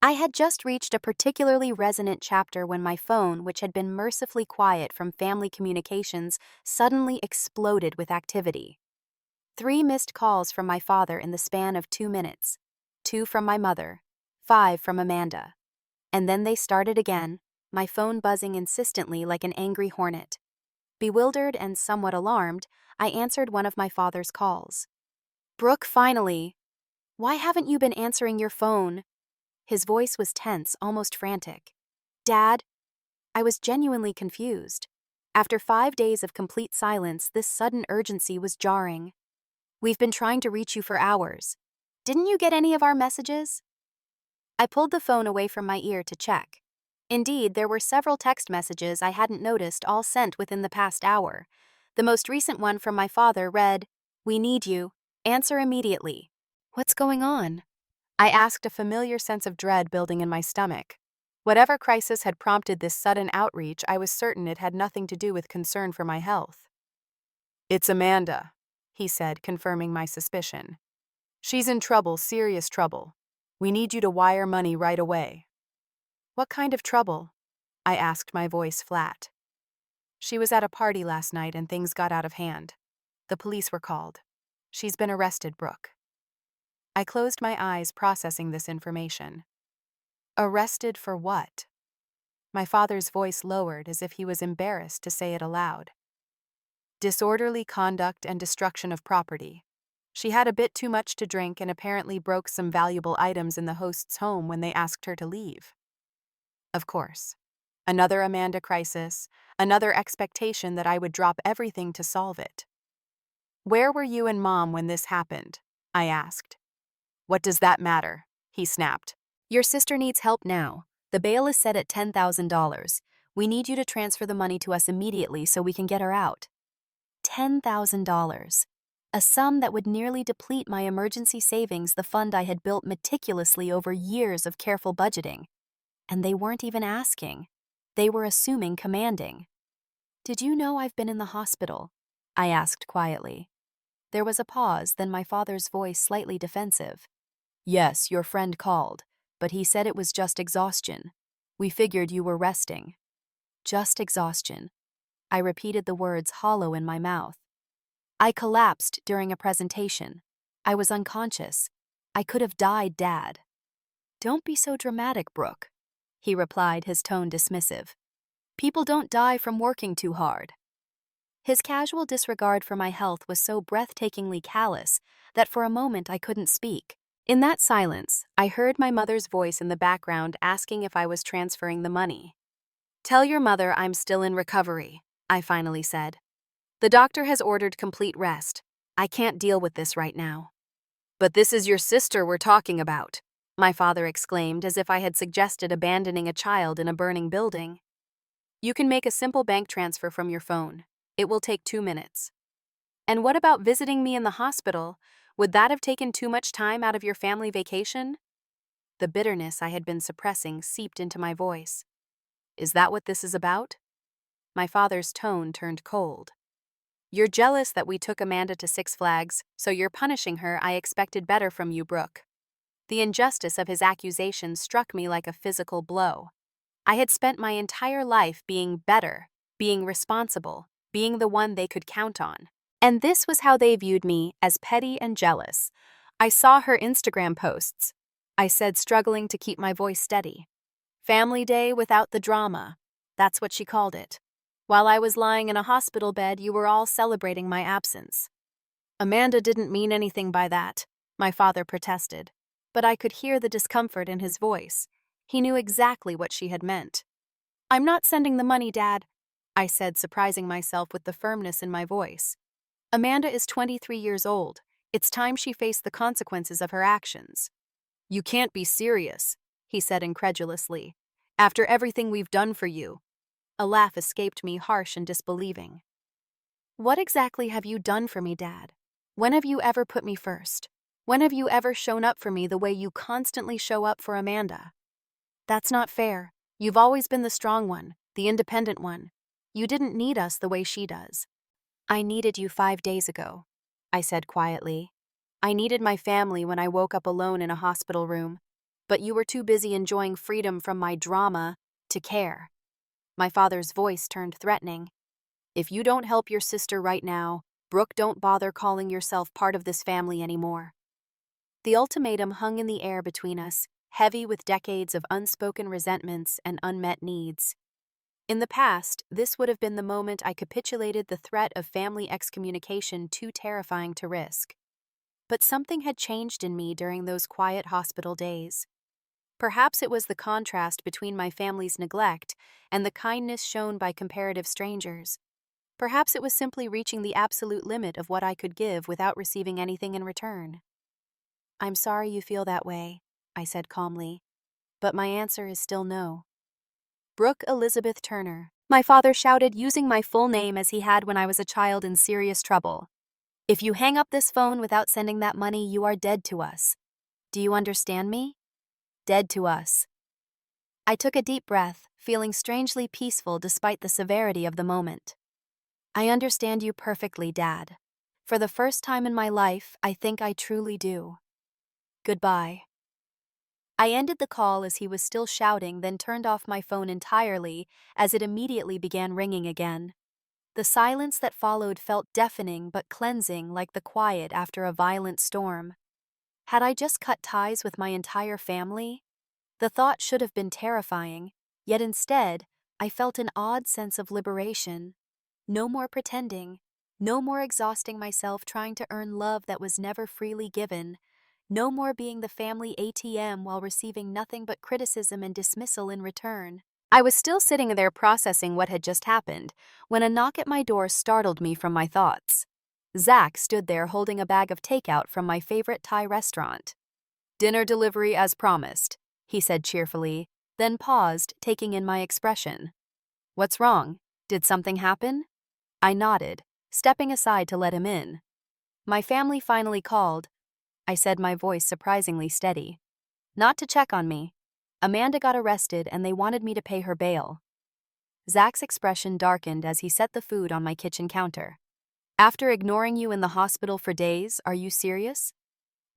I had just reached a particularly resonant chapter when my phone, which had been mercifully quiet from family communications, suddenly exploded with activity. 3 missed calls from my father in the span of 2 minutes, 2 from my mother, 5 from Amanda. And then they started again, my phone buzzing insistently like an angry hornet. Bewildered and somewhat alarmed, I answered one of my father's calls. "Brooke, finally. Why haven't you been answering your phone?" His voice was tense, almost frantic. "Dad?" I was genuinely confused. After 5 days of complete silence, this sudden urgency was jarring. "We've been trying to reach you for hours. Didn't you get any of our messages?" I pulled the phone away from my ear to check. Indeed, there were several text messages I hadn't noticed, all sent within the past hour. The most recent one from my father read, "We need you. Answer immediately." What's going on? I asked, a familiar sense of dread building in my stomach. Whatever crisis had prompted this sudden outreach, I was certain it had nothing to do with concern for my health. "It's Amanda," he said, confirming my suspicion. "She's in trouble, serious trouble. We need you to wire money right away." "What kind of trouble?" I asked, my voice flat. "She was at a party last night and things got out of hand. The police were called." She's been arrested, Brooke. I closed my eyes, processing this information. Arrested for what? My father's voice lowered as if he was embarrassed to say it aloud. Disorderly conduct and destruction of property. She had a bit too much to drink and apparently broke some valuable items in the host's home when they asked her to leave. Of course. Another Amanda crisis, another expectation that I would drop everything to solve it. Where were you and Mom when this happened? I asked. What does that matter? He snapped. Your sister needs help now. The bail is set at $10,000. We need you to transfer the money to us immediately so we can get her out. $10,000. A sum that would nearly deplete my emergency savings, the fund I had built meticulously over years of careful budgeting. And they weren't even asking. They were assuming commanding. Did you know I've been in the hospital? I asked quietly. There was a pause, then my father's voice slightly defensive. Yes, your friend called, but he said it was just exhaustion. We figured you were resting. Just exhaustion. I repeated the words hollow in my mouth. I collapsed during a presentation. I was unconscious. I could have died, Dad. Don't be so dramatic, Brooke, he replied, his tone dismissive. People don't die from working too hard. His casual disregard for my health was so breathtakingly callous that for a moment I couldn't speak. In that silence, I heard my mother's voice in the background asking if I was transferring the money. Tell your mother I'm still in recovery, I finally said. The doctor has ordered complete rest. I can't deal with this right now. But this is your sister we're talking about, my father exclaimed as if I had suggested abandoning a child in a burning building. You can make a simple bank transfer from your phone. It will take 2 minutes. And what about visiting me in the hospital? Would that have taken too much time out of your family vacation? The bitterness I had been suppressing seeped into my voice. Is that what this is about? My father's tone turned cold. You're jealous that we took Amanda to Six Flags, so you're punishing her. I expected better from you, Brooke. The injustice of his accusation struck me like a physical blow. I had spent my entire life being better, being responsible, being the one they could count on. And this was how they viewed me, as petty and jealous. I saw her Instagram posts. I said, struggling to keep my voice steady. Family day without the drama. That's what she called it. While I was lying in a hospital bed, you were all celebrating my absence. Amanda didn't mean anything by that, my father protested. But I could hear the discomfort in his voice. He knew exactly what she had meant. I'm not sending the money, Dad, I said, surprising myself with the firmness in my voice. Amanda is 23 years old. It's time she faced the consequences of her actions. You can't be serious, he said incredulously. After everything we've done for you. A laugh escaped me, harsh and disbelieving. What exactly have you done for me, Dad? When have you ever put me first? When have you ever shown up for me the way you constantly show up for Amanda? That's not fair. You've always been the strong one, the independent one. You didn't need us the way she does. I needed you 5 days ago, I said quietly. I needed my family when I woke up alone in a hospital room, but you were too busy enjoying freedom from my drama to care. My father's voice turned threatening. If you don't help your sister right now, Brooke, don't bother calling yourself part of this family anymore. The ultimatum hung in the air between us, heavy with decades of unspoken resentments and unmet needs. In the past, this would have been the moment I capitulated, the threat of family excommunication too terrifying to risk. But something had changed in me during those quiet hospital days. Perhaps it was the contrast between my family's neglect and the kindness shown by comparative strangers. Perhaps it was simply reaching the absolute limit of what I could give without receiving anything in return. I'm sorry you feel that way, I said calmly, but my answer is still no. Brooke Elizabeth Turner, my father shouted, using my full name as he had when I was a child in serious trouble. If you hang up this phone without sending that money, you are dead to us. Do you understand me? Dead to us. I took a deep breath, feeling strangely peaceful despite the severity of the moment. I understand you perfectly, Dad. For the first time in my life, I think I truly do. Goodbye. I ended the call as he was still shouting, then turned off my phone entirely as it immediately began ringing again. The silence that followed felt deafening but cleansing, like the quiet after a violent storm. Had I just cut ties with my entire family? The thought should have been terrifying, yet instead, I felt an odd sense of liberation. No more pretending, no more exhausting myself trying to earn love that was never freely given, no more being the family ATM while receiving nothing but criticism and dismissal in return. I was still sitting there processing what had just happened when a knock at my door startled me from my thoughts. Zach stood there holding a bag of takeout from my favorite Thai restaurant. "Dinner delivery as promised," he said cheerfully, then paused, taking in my expression. "What's wrong? Did something happen?" I nodded, stepping aside to let him in. "My family finally called," I said, my voice surprisingly steady. "Not to check on me. Amanda got arrested and they wanted me to pay her bail." Zach's expression darkened as he set the food on my kitchen counter. "After ignoring you in the hospital for days, are you serious?"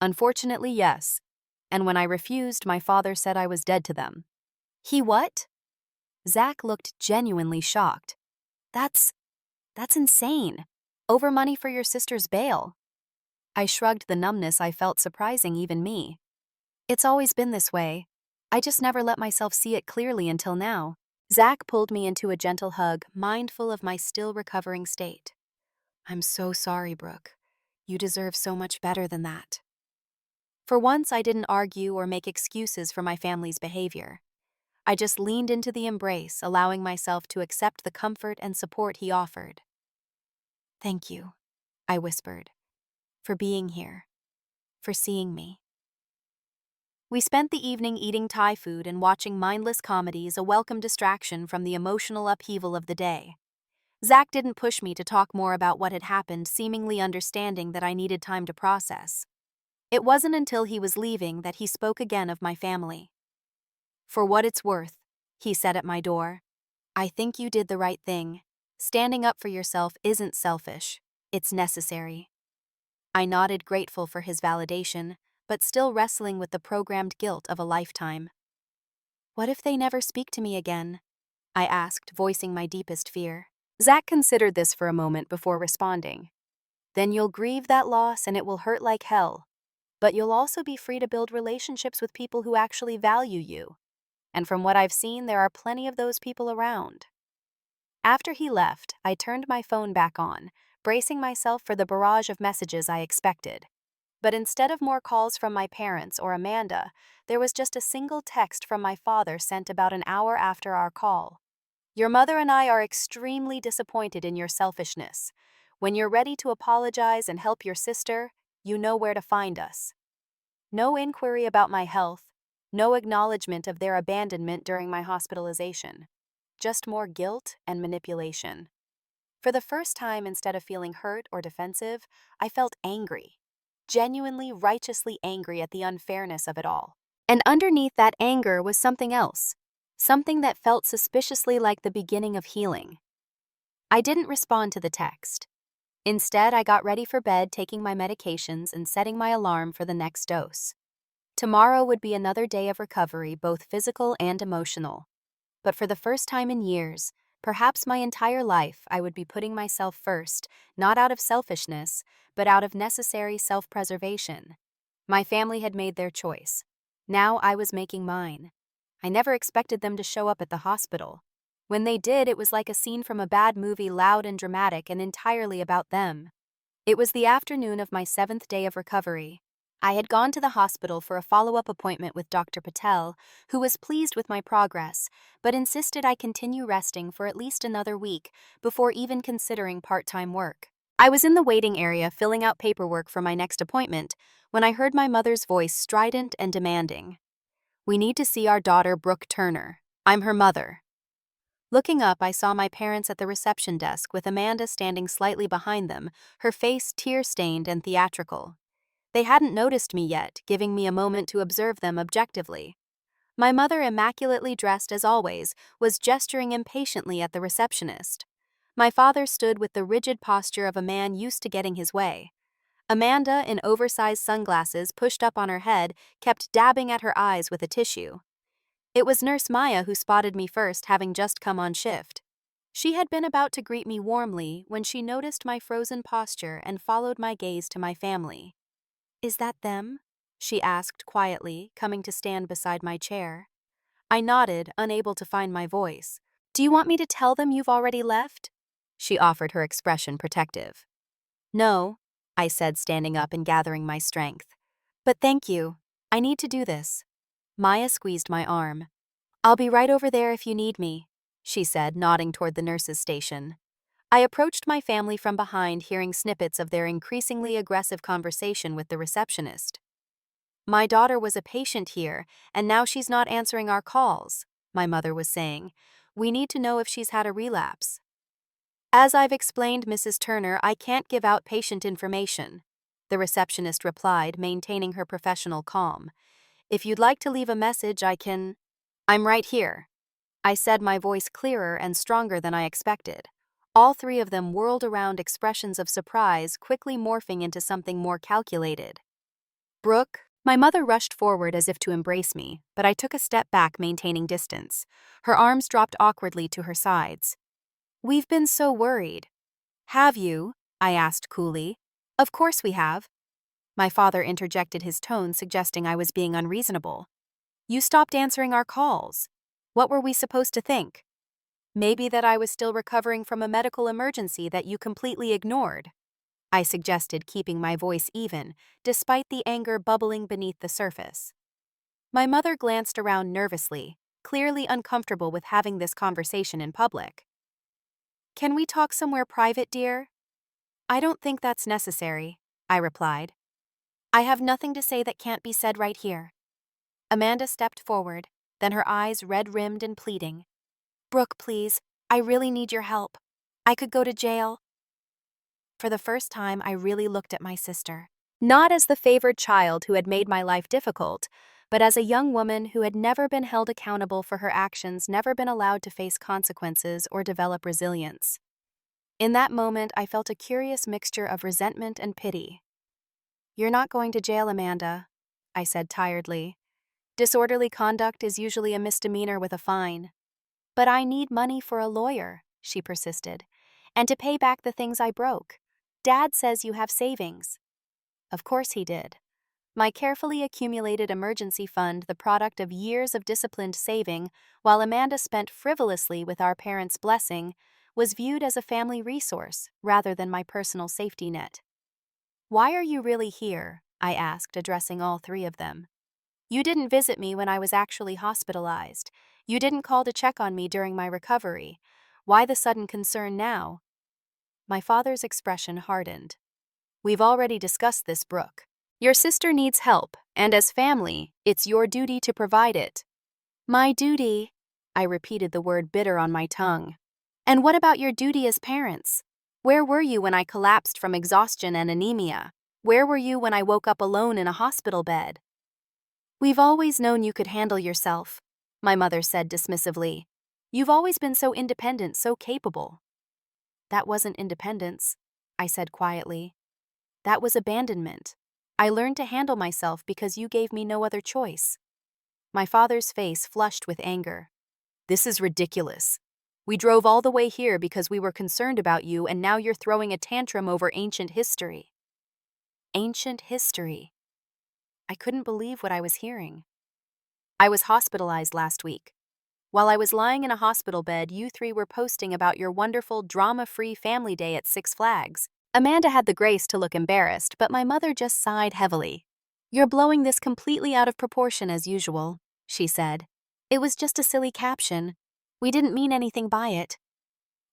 "Unfortunately, yes. And when I refused, my father said I was dead to them." "He what?" Zach looked genuinely shocked. That's insane. Over money for your sister's bail." I shrugged, the numbness I felt surprising even me. "It's always been this way. I just never let myself see it clearly until now." Zach pulled me into a gentle hug, mindful of my still recovering state. "I'm so sorry, Brooke. You deserve so much better than that." For once, I didn't argue or make excuses for my family's behavior. I just leaned into the embrace, allowing myself to accept the comfort and support he offered. "Thank you," I whispered, "for being here, for seeing me." We spent the evening eating Thai food and watching mindless comedies, a welcome distraction from the emotional upheaval of the day. Zach didn't push me to talk more about what had happened, seemingly understanding that I needed time to process. It wasn't until he was leaving that he spoke again of my family. "For what it's worth," he said at my door, "I think you did the right thing. Standing up for yourself isn't selfish, it's necessary." I nodded, grateful for his validation, but still wrestling with the programmed guilt of a lifetime. "What if they never speak to me again?" I asked, voicing my deepest fear. Zach considered this for a moment before responding. "Then you'll grieve that loss and it will hurt like hell. But you'll also be free to build relationships with people who actually value you. And from what I've seen, there are plenty of those people around." After he left, I turned my phone back on, bracing myself for the barrage of messages I expected. But instead of more calls from my parents or Amanda, there was just a single text from my father sent about an hour after our call. "Your mother and I are extremely disappointed in your selfishness. When you're ready to apologize and help your sister, you know where to find us." No inquiry about my health, no acknowledgement of their abandonment during my hospitalization. Just more guilt and manipulation. For the first time, instead of feeling hurt or defensive, I felt angry. Genuinely, righteously angry at the unfairness of it all. And underneath that anger was something else. Something that felt suspiciously like the beginning of healing. I didn't respond to the text. Instead, I got ready for bed, taking my medications and setting my alarm for the next dose. Tomorrow would be another day of recovery, both physical and emotional. But for the first time in years, perhaps my entire life, I would be putting myself first, not out of selfishness, but out of necessary self-preservation. My family had made their choice. Now I was making mine. I never expected them to show up at the hospital. When they did, it was like a scene from a bad movie, loud and dramatic and entirely about them. It was the afternoon of my 7th day of recovery. I had gone to the hospital for a follow-up appointment with Dr. Patel, who was pleased with my progress, but insisted I continue resting for at least another week before even considering part-time work. I was in the waiting area filling out paperwork for my next appointment when I heard my mother's voice, strident and demanding. "We need to see our daughter, Brooke Turner. I'm her mother." Looking up, I saw my parents at the reception desk with Amanda standing slightly behind them, her face tear-stained and theatrical. They hadn't noticed me yet, giving me a moment to observe them objectively. My mother, immaculately dressed as always, was gesturing impatiently at the receptionist. My father stood with the rigid posture of a man used to getting his way. Amanda, in oversized sunglasses pushed up on her head, kept dabbing at her eyes with a tissue. It was Nurse Maya who spotted me first, having just come on shift. She had been about to greet me warmly when she noticed my frozen posture and followed my gaze to my family. "Is that them?" she asked quietly, coming to stand beside my chair. I nodded, unable to find my voice. "Do you want me to tell them you've already left?" She offered, her expression protective. "No," I said, standing up and gathering my strength. "But thank you. I need to do this." Maya squeezed my arm. "I'll be right over there if you need me," she said, nodding toward the nurse's station. I approached my family from behind, hearing snippets of their increasingly aggressive conversation with the receptionist. "My daughter was a patient here, and now she's not answering our calls," my mother was saying. "We need to know if she's had a relapse." "As I've explained, Mrs. Turner, I can't give out patient information," the receptionist replied, maintaining her professional calm. "If you'd like to leave a message, I can—" "I'm right here," I said, my voice clearer and stronger than I expected. All three of them whirled around, expressions of surprise quickly morphing into something more calculated. "Brooke," my mother rushed forward as if to embrace me, but I took a step back, maintaining distance. Her arms dropped awkwardly to her sides. "We've been so worried." "Have you?" I asked coolly. "Of course we have." My father interjected, his tone suggesting I was being unreasonable. "You stopped answering our calls. What were we supposed to think? Maybe that I was still recovering from a medical emergency that you completely ignored," I suggested, keeping my voice even, despite the anger bubbling beneath the surface. My mother glanced around nervously, clearly uncomfortable with having this conversation in public. "Can we talk somewhere private, dear?" "I don't think that's necessary," I replied. "I have nothing to say that can't be said right here." Amanda stepped forward, then her eyes red-rimmed and pleading. "Brooke, please, I really need your help. I could go to jail." For the first time, I really looked at my sister. Not as the favored child who had made my life difficult, but as a young woman who had never been held accountable for her actions, never been allowed to face consequences or develop resilience. In that moment, I felt a curious mixture of resentment and pity. "You're not going to jail, Amanda," I said tiredly. "Disorderly conduct is usually a misdemeanor with a fine." "But I need money for a lawyer," she persisted, "and to pay back the things I broke. Dad says you have savings." Of course he did. My carefully accumulated emergency fund, the product of years of disciplined saving, while Amanda spent frivolously with our parents' blessing, was viewed as a family resource rather than my personal safety net. "Why are you really here?" I asked, addressing all three of them. "You didn't visit me when I was actually hospitalized. You didn't call to check on me during my recovery. Why the sudden concern now?" My father's expression hardened. "We've already discussed this, Brooke. Your sister needs help, and as family, it's your duty to provide it." "My duty?" I repeated, the word bitter on my tongue. "And what about your duty as parents? Where were you when I collapsed from exhaustion and anemia? Where were you when I woke up alone in a hospital bed?" "We've always known you could handle yourself," my mother said dismissively. "You've always been so independent, so capable." "That wasn't independence," I said quietly. "That was abandonment. I learned to handle myself because you gave me no other choice." My father's face flushed with anger. "This is ridiculous. We drove all the way here because we were concerned about you, and now you're throwing a tantrum over ancient history." Ancient history. I couldn't believe what I was hearing. "I was hospitalized last week. While I was lying in a hospital bed, you three were posting about your wonderful drama-free family day at Six Flags." Amanda had the grace to look embarrassed, but my mother just sighed heavily. "You're blowing this completely out of proportion as usual," she said. "It was just a silly caption. We didn't mean anything by it."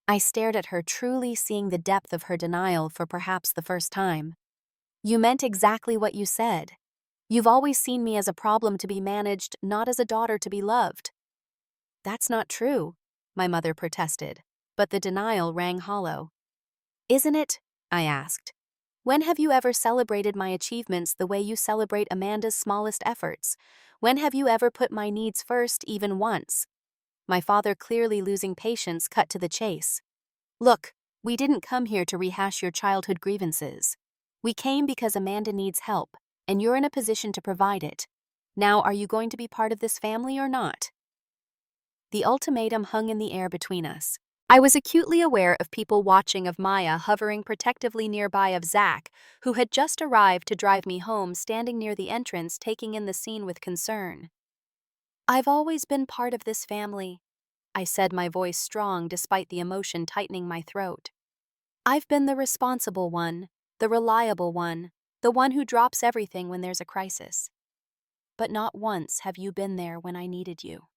I stared at her, truly seeing the depth of her denial for perhaps the first time. "You meant exactly what you said. You've always seen me as a problem to be managed, not as a daughter to be loved." "That's not true," my mother protested, but the denial rang hollow. "Isn't it?" I asked. "When have you ever celebrated my achievements the way you celebrate Amanda's smallest efforts? When have you ever put my needs first, even once?" My father, clearly losing patience, cut to the chase. "Look, we didn't come here to rehash your childhood grievances. We came because Amanda needs help, and you're in a position to provide it. Now, are you going to be part of this family or not?" The ultimatum hung in the air between us. I was acutely aware of people watching, of Maya hovering protectively nearby, of Zach, who had just arrived to drive me home, standing near the entrance, taking in the scene with concern. "I've always been part of this family," I said, my voice strong despite the emotion tightening my throat. "I've been the responsible one, the reliable one, the one who drops everything when there's a crisis. But not once have you been there when I needed you."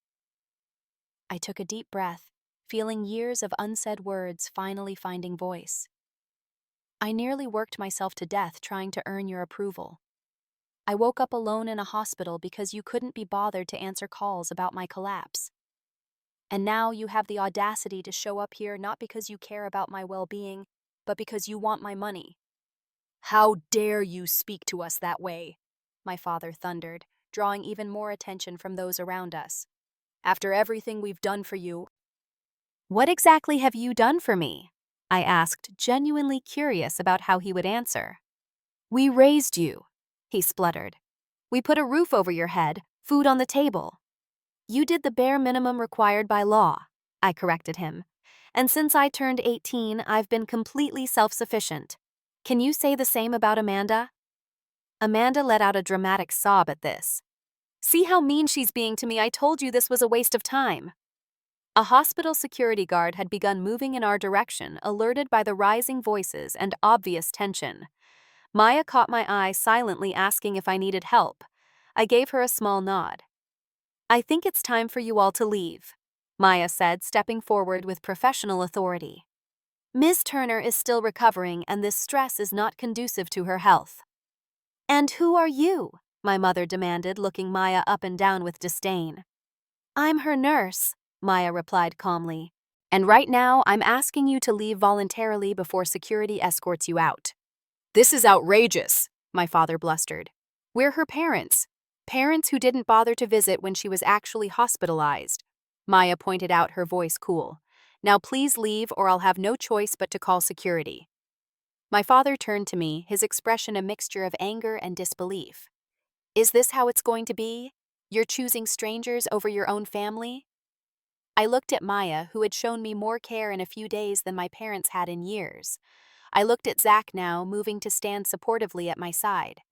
I took a deep breath, feeling years of unsaid words finally finding voice. "I nearly worked myself to death trying to earn your approval. I woke up alone in a hospital because you couldn't be bothered to answer calls about my collapse. And now you have the audacity to show up here not because you care about my well-being, but because you want my money." "How dare you speak to us that way?" my father thundered, drawing even more attention from those around us. "After everything we've done for you." "What exactly have you done for me?" I asked, genuinely curious about how he would answer. "We raised you," he spluttered. "We put a roof over your head, food on the table." "You did the bare minimum required by law," I corrected him. "And since I turned 18, I've been completely self-sufficient. Can you say the same about Amanda?" Amanda let out a dramatic sob at this. "See how mean she's being to me? I told you this was a waste of time." A hospital security guard had begun moving in our direction, alerted by the rising voices and obvious tension. Maya caught my eye, silently asking if I needed help. I gave her a small nod. "I think it's time for you all to leave," Maya said, stepping forward with professional authority. "Ms. Turner is still recovering, and this stress is not conducive to her health." "And who are you?" my mother demanded, looking Maya up and down with disdain. "I'm her nurse," Maya replied calmly. "And right now, I'm asking you to leave voluntarily before security escorts you out." "This is outrageous," my father blustered. "We're her parents. Parents who didn't bother to visit when she was actually hospitalized." Maya pointed out, her voice cool. "Now please leave, or I'll have no choice but to call security." My father turned to me, his expression a mixture of anger and disbelief. "Is this how it's going to be? You're choosing strangers over your own family?" I looked at Maya, who had shown me more care in a few days than my parents had in years. I looked at Zach now, moving to stand supportively at my side.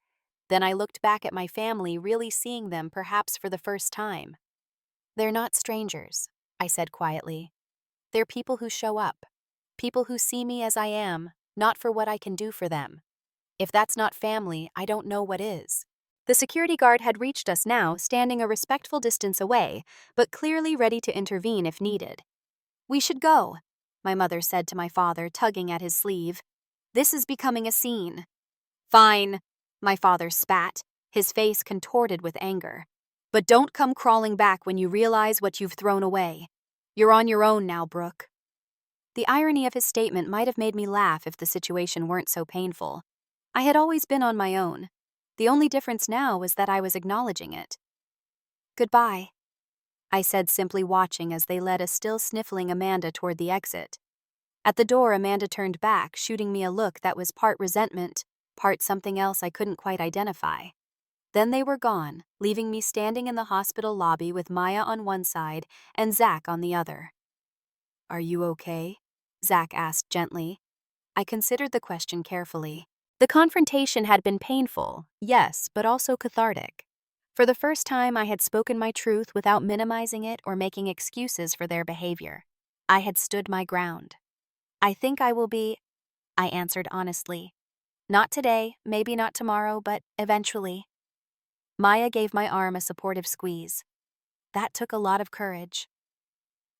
Then I looked back at my family, really seeing them perhaps for the first time. "They're not strangers," I said quietly. "They're people who show up. People who see me as I am, not for what I can do for them. If that's not family, I don't know what is." The security guard had reached us now, standing a respectful distance away, but clearly ready to intervene if needed. "We should go," my mother said to my father, tugging at his sleeve. "This is becoming a scene." "Fine," my father spat, his face contorted with anger. "But don't come crawling back when you realize what you've thrown away. You're on your own now, Brooke." The irony of his statement might have made me laugh if the situation weren't so painful. I had always been on my own. The only difference now was that I was acknowledging it. "Goodbye," I said, simply watching as they led a still sniffling Amanda toward the exit. At the door, Amanda turned back, shooting me a look that was part resentment, part something else I couldn't quite identify. Then they were gone, leaving me standing in the hospital lobby with Maya on one side and Zach on the other. "Are you okay?" Zach asked gently. I considered the question carefully. The confrontation had been painful, yes, but also cathartic. For the first time, I had spoken my truth without minimizing it or making excuses for their behavior. I had stood my ground. "I think I will be," I answered honestly. "Not today, maybe not tomorrow, but eventually." Maya gave my arm a supportive squeeze. That took a lot of courage.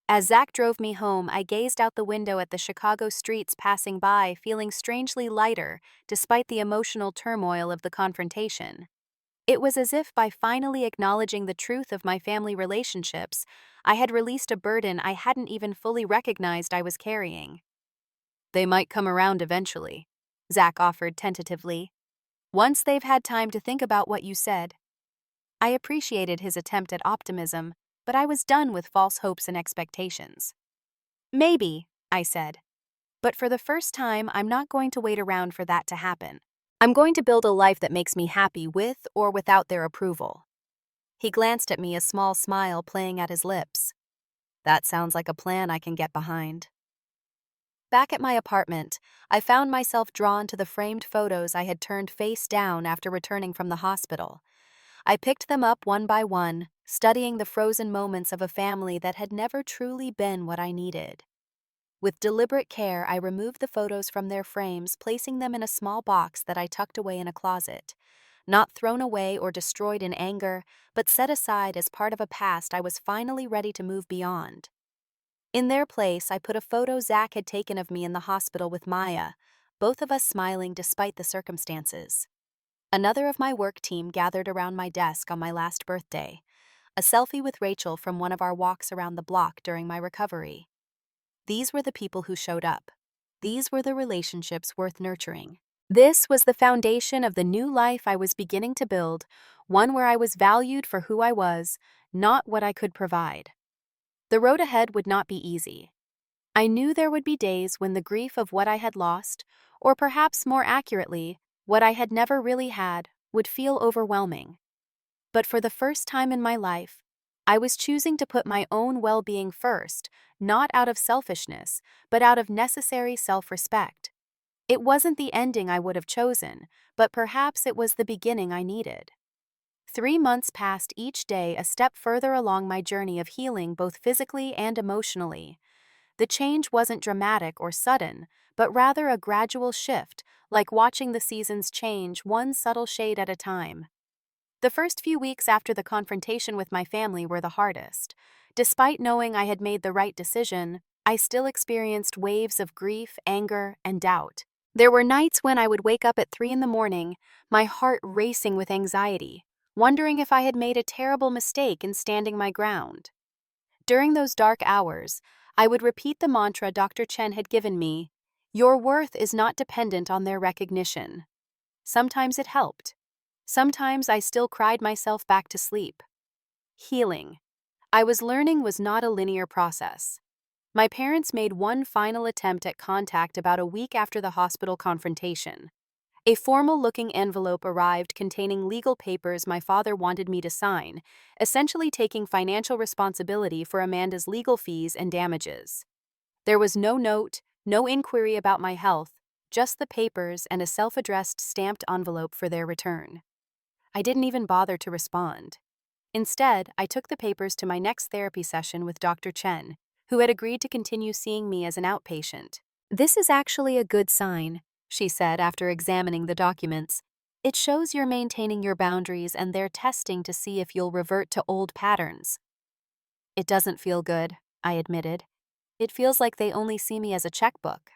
As Zach drove me home, I gazed out the window at the Chicago streets passing by, feeling strangely lighter despite the emotional turmoil of the confrontation. It was as if by finally acknowledging the truth of my family relationships, I had released a burden I hadn't even fully recognized I was carrying. "They might come around eventually," Zach offered tentatively. "Once they've had time to think about what you said." I appreciated his attempt at optimism, but I was done with false hopes and expectations. "Maybe," I said. "But for the first time, I'm not going to wait around for that to happen. I'm going to build a life that makes me happy with or without their approval." He glanced at me, a small smile playing at his lips. "That sounds like a plan I can get behind." Back at my apartment, I found myself drawn to the framed photos I had turned face down after returning from the hospital. I picked them up one by one, studying the frozen moments of a family that had never truly been what I needed. With deliberate care, I removed the photos from their frames, placing them in a small box that I tucked away in a closet. Not thrown away or destroyed in anger, but set aside as part of a past I was finally ready to move beyond. In their place, I put a photo Zach had taken of me in the hospital with Maya, both of us smiling despite the circumstances. Another of my work team gathered around my desk on my last birthday, a selfie with Rachel from one of our walks around the block during my recovery. These were the people who showed up. These were the relationships worth nurturing. This was the foundation of the new life I was beginning to build, one where I was valued for who I was, not what I could provide. The road ahead would not be easy. I knew there would be days when the grief of what I had lost, or perhaps more accurately, what I had never really had, would feel overwhelming. But for the first time in my life, I was choosing to put my own well-being first, not out of selfishness, but out of necessary self-respect. It wasn't the ending I would have chosen, but perhaps it was the beginning I needed. 3 months passed each day a step further along my journey of healing both physically and emotionally. The change wasn't dramatic or sudden, but rather a gradual shift, like watching the seasons change one subtle shade at a time. The first few weeks after the confrontation with my family were the hardest. Despite knowing I had made the right decision, I still experienced waves of grief, anger, and doubt. There were nights when I would wake up at 3 in the morning, my heart racing with anxiety, wondering if I had made a terrible mistake in standing my ground. During those dark hours, I would repeat the mantra Dr. Chen had given me: "Your worth is not dependent on their recognition." Sometimes it helped. Sometimes I still cried myself back to sleep. Healing, I was learning, was not a linear process. My parents made one final attempt at contact about a week after the hospital confrontation. A formal-looking envelope arrived containing legal papers my father wanted me to sign, essentially taking financial responsibility for Amanda's legal fees and damages. There was no note, no inquiry about my health, just the papers and a self-addressed stamped envelope for their return. I didn't even bother to respond. Instead, I took the papers to my next therapy session with Dr. Chen, who had agreed to continue seeing me as an outpatient. "This is actually a good sign," she said after examining the documents. "It shows you're maintaining your boundaries and they're testing to see if you'll revert to old patterns." "It doesn't feel good," I admitted. "It feels like they only see me as a checkbook."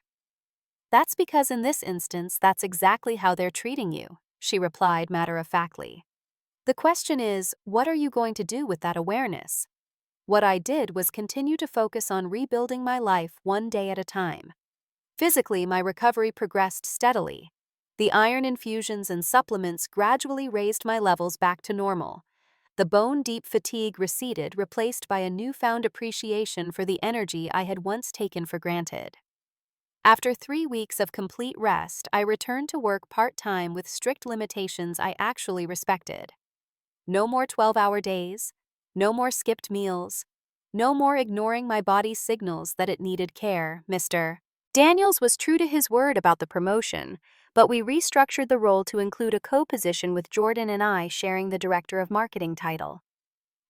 "That's because in this instance, that's exactly how they're treating you," she replied matter-of-factly. "The question is, what are you going to do with that awareness?" What I did was continue to focus on rebuilding my life one day at a time. Physically, my recovery progressed steadily. The iron infusions and supplements gradually raised my levels back to normal. The bone-deep fatigue receded, replaced by a newfound appreciation for the energy I had once taken for granted. After 3 weeks of complete rest, I returned to work part-time with strict limitations I actually respected. No more 12-hour days, no more skipped meals, no more ignoring my body's signals that it needed care. Mr. Daniels was true to his word about the promotion, but we restructured the role to include a co-position with Jordan and I sharing the Director of Marketing title.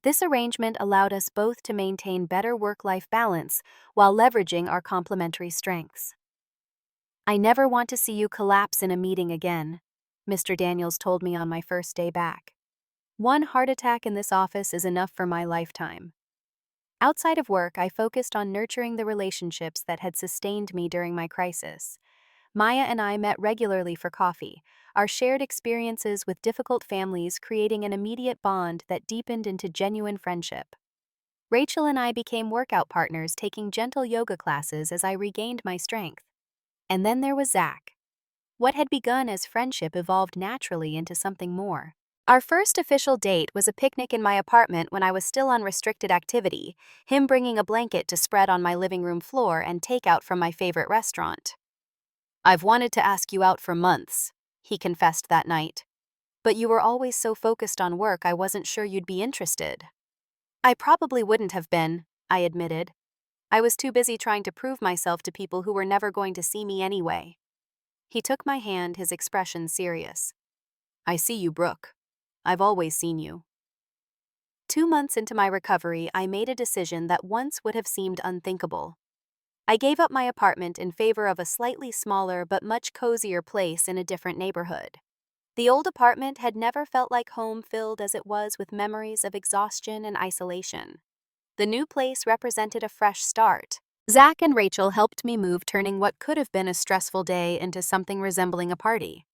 This arrangement allowed us both to maintain better work-life balance while leveraging our complementary strengths. "I never want to see you collapse in a meeting again," Mr. Daniels told me on my first day back. "One heart attack in this office is enough for my lifetime." Outside of work, I focused on nurturing the relationships that had sustained me during my crisis. Maya and I met regularly for coffee, our shared experiences with difficult families creating an immediate bond that deepened into genuine friendship. Rachel and I became workout partners, taking gentle yoga classes as I regained my strength. And then there was Zach. What had begun as friendship evolved naturally into something more. Our first official date was a picnic in my apartment when I was still on restricted activity, him bringing a blanket to spread on my living room floor and takeout from my favorite restaurant. "I've wanted to ask you out for months," he confessed that night. "But you were always so focused on work I wasn't sure you'd be interested." "I probably wouldn't have been," I admitted. I was too busy trying to prove myself to people who were never going to see me anyway. He took my hand, his expression serious. I see you, Brooke. I've always seen you. 2 months into my recovery, I made a decision that once would have seemed unthinkable. I gave up my apartment in favor of a slightly smaller but much cozier place in a different neighborhood. The old apartment had never felt like home, filled as it was with memories of exhaustion and isolation. The new place represented a fresh start. Zach and Rachel helped me move, turning what could have been a stressful day into something resembling a party.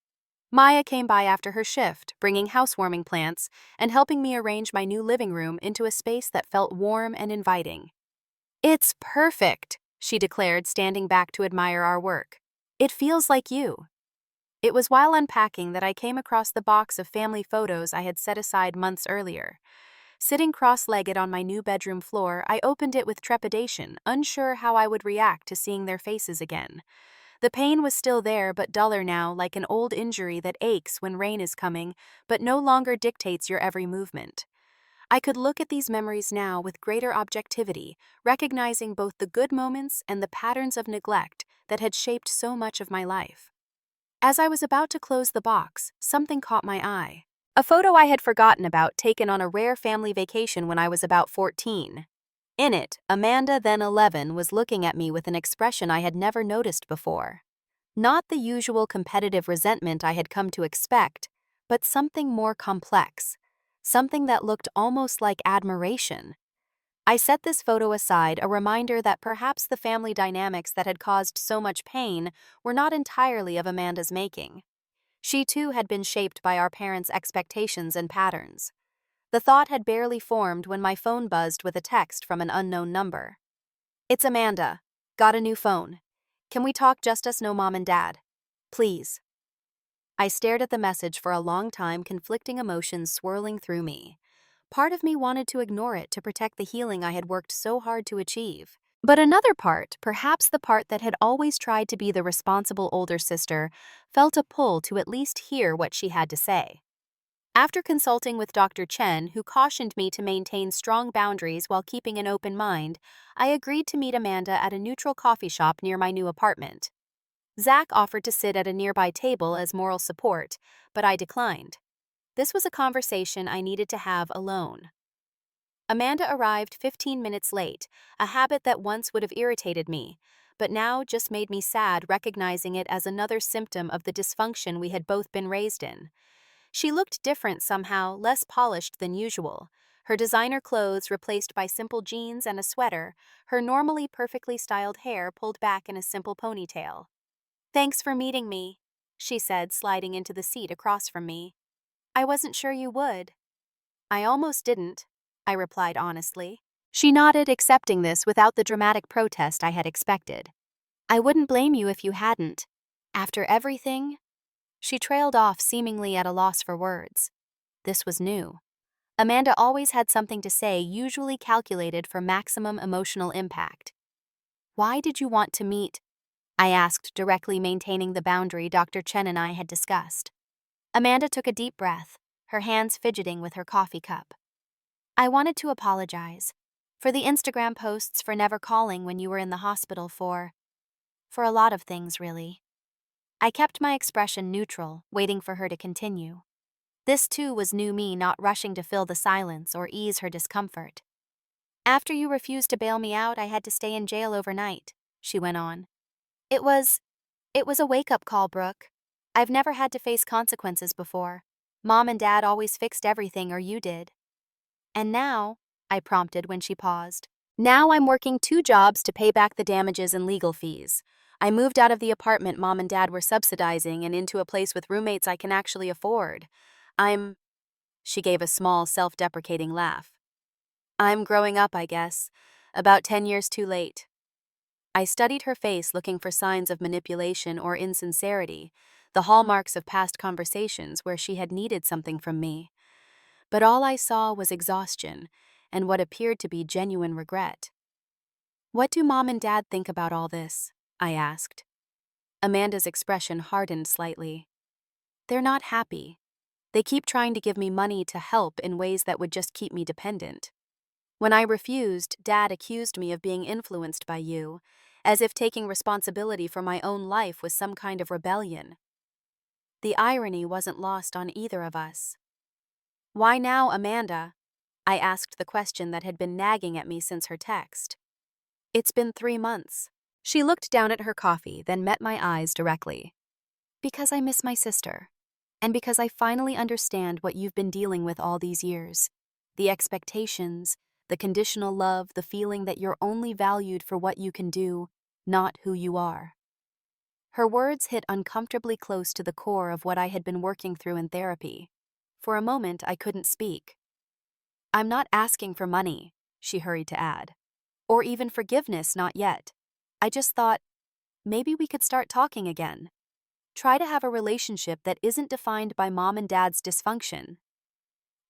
Maya came by after her shift, bringing housewarming plants and helping me arrange my new living room into a space that felt warm and inviting. "It's perfect," she declared, standing back to admire our work. "It feels like you." It was while unpacking that I came across the box of family photos I had set aside months earlier. Sitting cross-legged on my new bedroom floor, I opened it with trepidation, unsure how I would react to seeing their faces again. The pain was still there, but duller now, like an old injury that aches when rain is coming, but no longer dictates your every movement. I could look at these memories now with greater objectivity, recognizing both the good moments and the patterns of neglect that had shaped so much of my life. As I was about to close the box, something caught my eye. A photo I had forgotten about, taken on a rare family vacation when I was about 14. In it, Amanda, then 11, was looking at me with an expression I had never noticed before. Not the usual competitive resentment I had come to expect, but something more complex. Something that looked almost like admiration. I set this photo aside, a reminder that perhaps the family dynamics that had caused so much pain were not entirely of Amanda's making. She too had been shaped by our parents' expectations and patterns. The thought had barely formed when my phone buzzed with a text from an unknown number. "It's Amanda. Got a new phone. Can we talk just us, no mom and dad? Please." I stared at the message for a long time, conflicting emotions swirling through me. Part of me wanted to ignore it to protect the healing I had worked so hard to achieve. But another part, perhaps the part that had always tried to be the responsible older sister, felt a pull to at least hear what she had to say. After consulting with Dr. Chen, who cautioned me to maintain strong boundaries while keeping an open mind, I agreed to meet Amanda at a neutral coffee shop near my new apartment. Zach offered to sit at a nearby table as moral support, but I declined. This was a conversation I needed to have alone. Amanda arrived 15 minutes late, a habit that once would have irritated me, but now just made me sad, recognizing it as another symptom of the dysfunction we had both been raised in. She looked different somehow, less polished than usual. Her designer clothes replaced by simple jeans and a sweater, her normally perfectly styled hair pulled back in a simple ponytail. "Thanks for meeting me," she said, sliding into the seat across from me. "I wasn't sure you would." "I almost didn't," I replied honestly. She nodded, accepting this without the dramatic protest I had expected. "I wouldn't blame you if you hadn't. After everything—" She trailed off, seemingly at a loss for words. This was new. Amanda always had something to say, usually calculated for maximum emotional impact. "Why did you want to meet?" I asked, directly, maintaining the boundary Dr. Chen and I had discussed. Amanda took a deep breath, her hands fidgeting with her coffee cup. "I wanted to apologize. For the Instagram posts, for never calling when you were in the hospital, for a lot of things, really." I kept my expression neutral, waiting for her to continue. This too was new me, not rushing to fill the silence or ease her discomfort. "After you refused to bail me out, I had to stay in jail overnight," she went on. It was a wake-up call, Brooke. I've never had to face consequences before. Mom and Dad always fixed everything, or you did." "And now," I prompted when she paused. "Now I'm working 2 jobs to pay back the damages and legal fees. I moved out of the apartment Mom and Dad were subsidizing and into a place with roommates I can actually afford. She gave a small, self-deprecating laugh. "I'm growing up, I guess. About 10 years too late." I studied her face, looking for signs of manipulation or insincerity, the hallmarks of past conversations where she had needed something from me. But all I saw was exhaustion and what appeared to be genuine regret. "What do Mom and Dad think about all this?" I asked. Amanda's expression hardened slightly. "They're not happy. They keep trying to give me money to help in ways that would just keep me dependent." When I refused, Dad accused me of being influenced by you, as if taking responsibility for my own life was some kind of rebellion. The irony wasn't lost on either of us. "Why now, Amanda?" I asked the question that had been nagging at me since her text. "It's been 3 months." She looked down at her coffee, then met my eyes directly. "Because I miss my sister. And because I finally understand what you've been dealing with all these years. The expectations, the conditional love, the feeling that you're only valued for what you can do, not who you are." Her words hit uncomfortably close to the core of what I had been working through in therapy. For a moment, I couldn't speak. "I'm not asking for money," she hurried to add. "Or even forgiveness, not yet. I just thought, maybe we could start talking again. Try to have a relationship that isn't defined by Mom and Dad's dysfunction."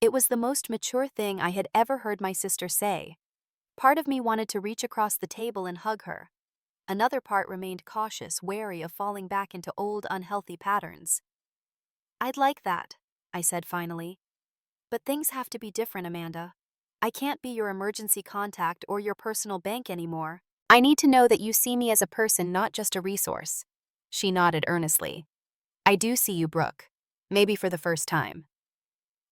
It was the most mature thing I had ever heard my sister say. Part of me wanted to reach across the table and hug her. Another part remained cautious, wary of falling back into old, unhealthy patterns. "I'd like that," I said finally. "But things have to be different, Amanda. I can't be your emergency contact or your personal bank anymore. I need to know that you see me as a person, not just a resource." She nodded earnestly. "I do see you, Brooke. Maybe for the first time."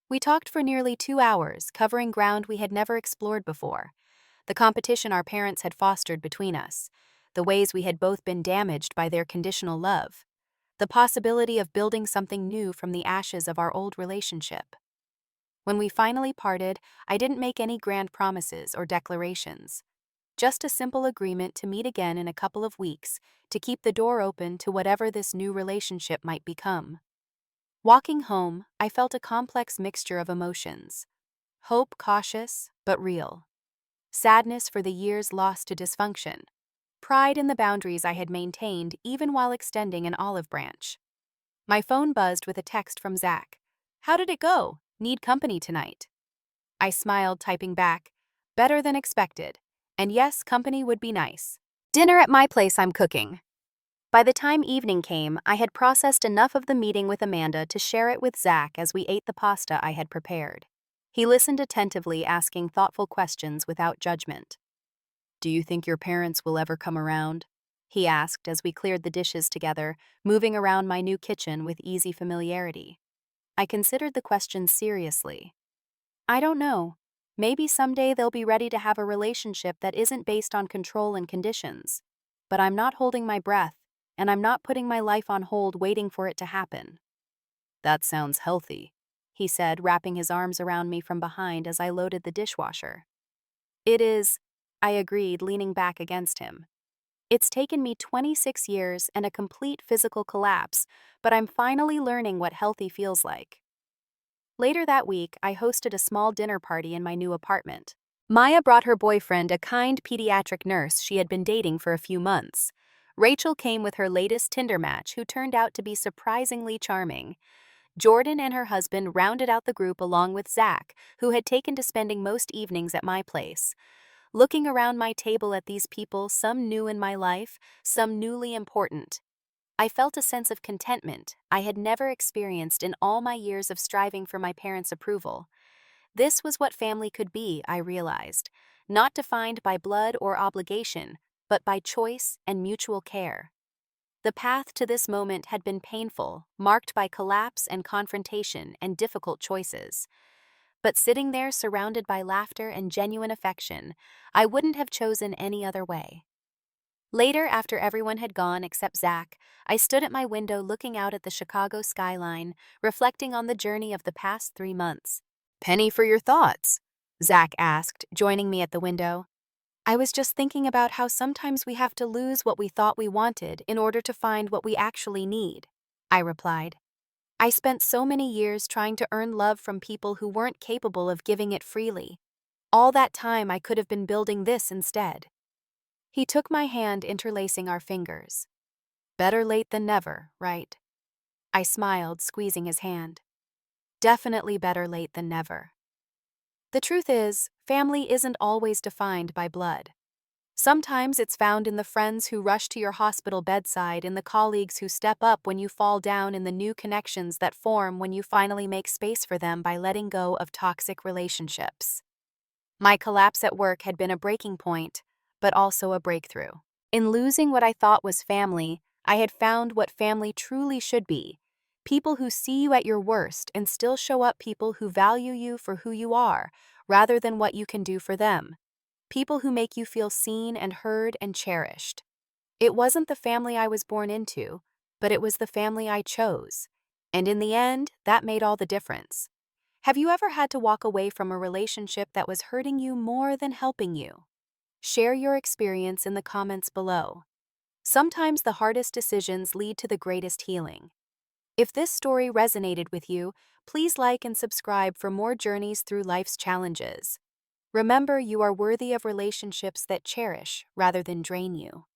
We talked for nearly 2 hours, covering ground we had never explored before. The competition our parents had fostered between us, the ways we had both been damaged by their conditional love, the possibility of building something new from the ashes of our old relationship. When we finally parted, I didn't make any grand promises or declarations. Just a simple agreement to meet again in a couple of weeks, to keep the door open to whatever this new relationship might become. Walking home, I felt a complex mixture of emotions. Hope, cautious, but real. Sadness for the years lost to dysfunction. Pride in the boundaries I had maintained even while extending an olive branch. My phone buzzed with a text from Zach. "How did it go? Need company tonight?" I smiled, typing back, "Better than expected. And yes, company would be nice. Dinner at my place, I'm cooking." By the time evening came, I had processed enough of the meeting with Amanda to share it with Zach as we ate the pasta I had prepared. He listened attentively, asking thoughtful questions without judgment. "Do you think your parents will ever come around?" he asked as we cleared the dishes together, moving around my new kitchen with easy familiarity. I considered the question seriously. "I don't know. Maybe someday they'll be ready to have a relationship that isn't based on control and conditions. But I'm not holding my breath, and I'm not putting my life on hold waiting for it to happen." "That sounds healthy," he said, wrapping his arms around me from behind as I loaded the dishwasher. "It is," I agreed, leaning back against him. "It's taken me 26 years and a complete physical collapse, but I'm finally learning what healthy feels like." Later that week, I hosted a small dinner party in my new apartment. Maya brought her boyfriend, a kind pediatric nurse she had been dating for a few months. Rachel came with her latest Tinder match, who turned out to be surprisingly charming. Jordan and her husband rounded out the group, along with Zach, who had taken to spending most evenings at my place. Looking around my table at these people, some new in my life, some newly important, I felt a sense of contentment I had never experienced in all my years of striving for my parents' approval. This was what family could be, I realized, not defined by blood or obligation, but by choice and mutual care. The path to this moment had been painful, marked by collapse and confrontation and difficult choices. But sitting there surrounded by laughter and genuine affection, I wouldn't have chosen any other way. Later, after everyone had gone except Zach, I stood at my window looking out at the Chicago skyline, reflecting on the journey of the past 3 months. "Penny for your thoughts?" Zach asked, joining me at the window. "I was just thinking about how sometimes we have to lose what we thought we wanted in order to find what we actually need," I replied. "I spent so many years trying to earn love from people who weren't capable of giving it freely. All that time I could have been building this instead." He took my hand, interlacing our fingers. "Better late than never, right?" I smiled, squeezing his hand. "Definitely better late than never." The truth is, family isn't always defined by blood. Sometimes it's found in the friends who rush to your hospital bedside, in the colleagues who step up when you fall down, in the new connections that form when you finally make space for them by letting go of toxic relationships. My collapse at work had been a breaking point, but also a breakthrough. In losing what I thought was family, I had found what family truly should be. People who see you at your worst and still show up, people who value you for who you are, rather than what you can do for them. People who make you feel seen and heard and cherished. It wasn't the family I was born into, but it was the family I chose. And in the end, that made all the difference. Have you ever had to walk away from a relationship that was hurting you more than helping you? Share your experience in the comments below. Sometimes the hardest decisions lead to the greatest healing. If this story resonated with you, please like and subscribe for more journeys through life's challenges. Remember, you are worthy of relationships that cherish rather than drain you.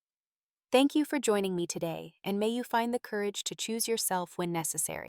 Thank you for joining me today, and may you find the courage to choose yourself when necessary.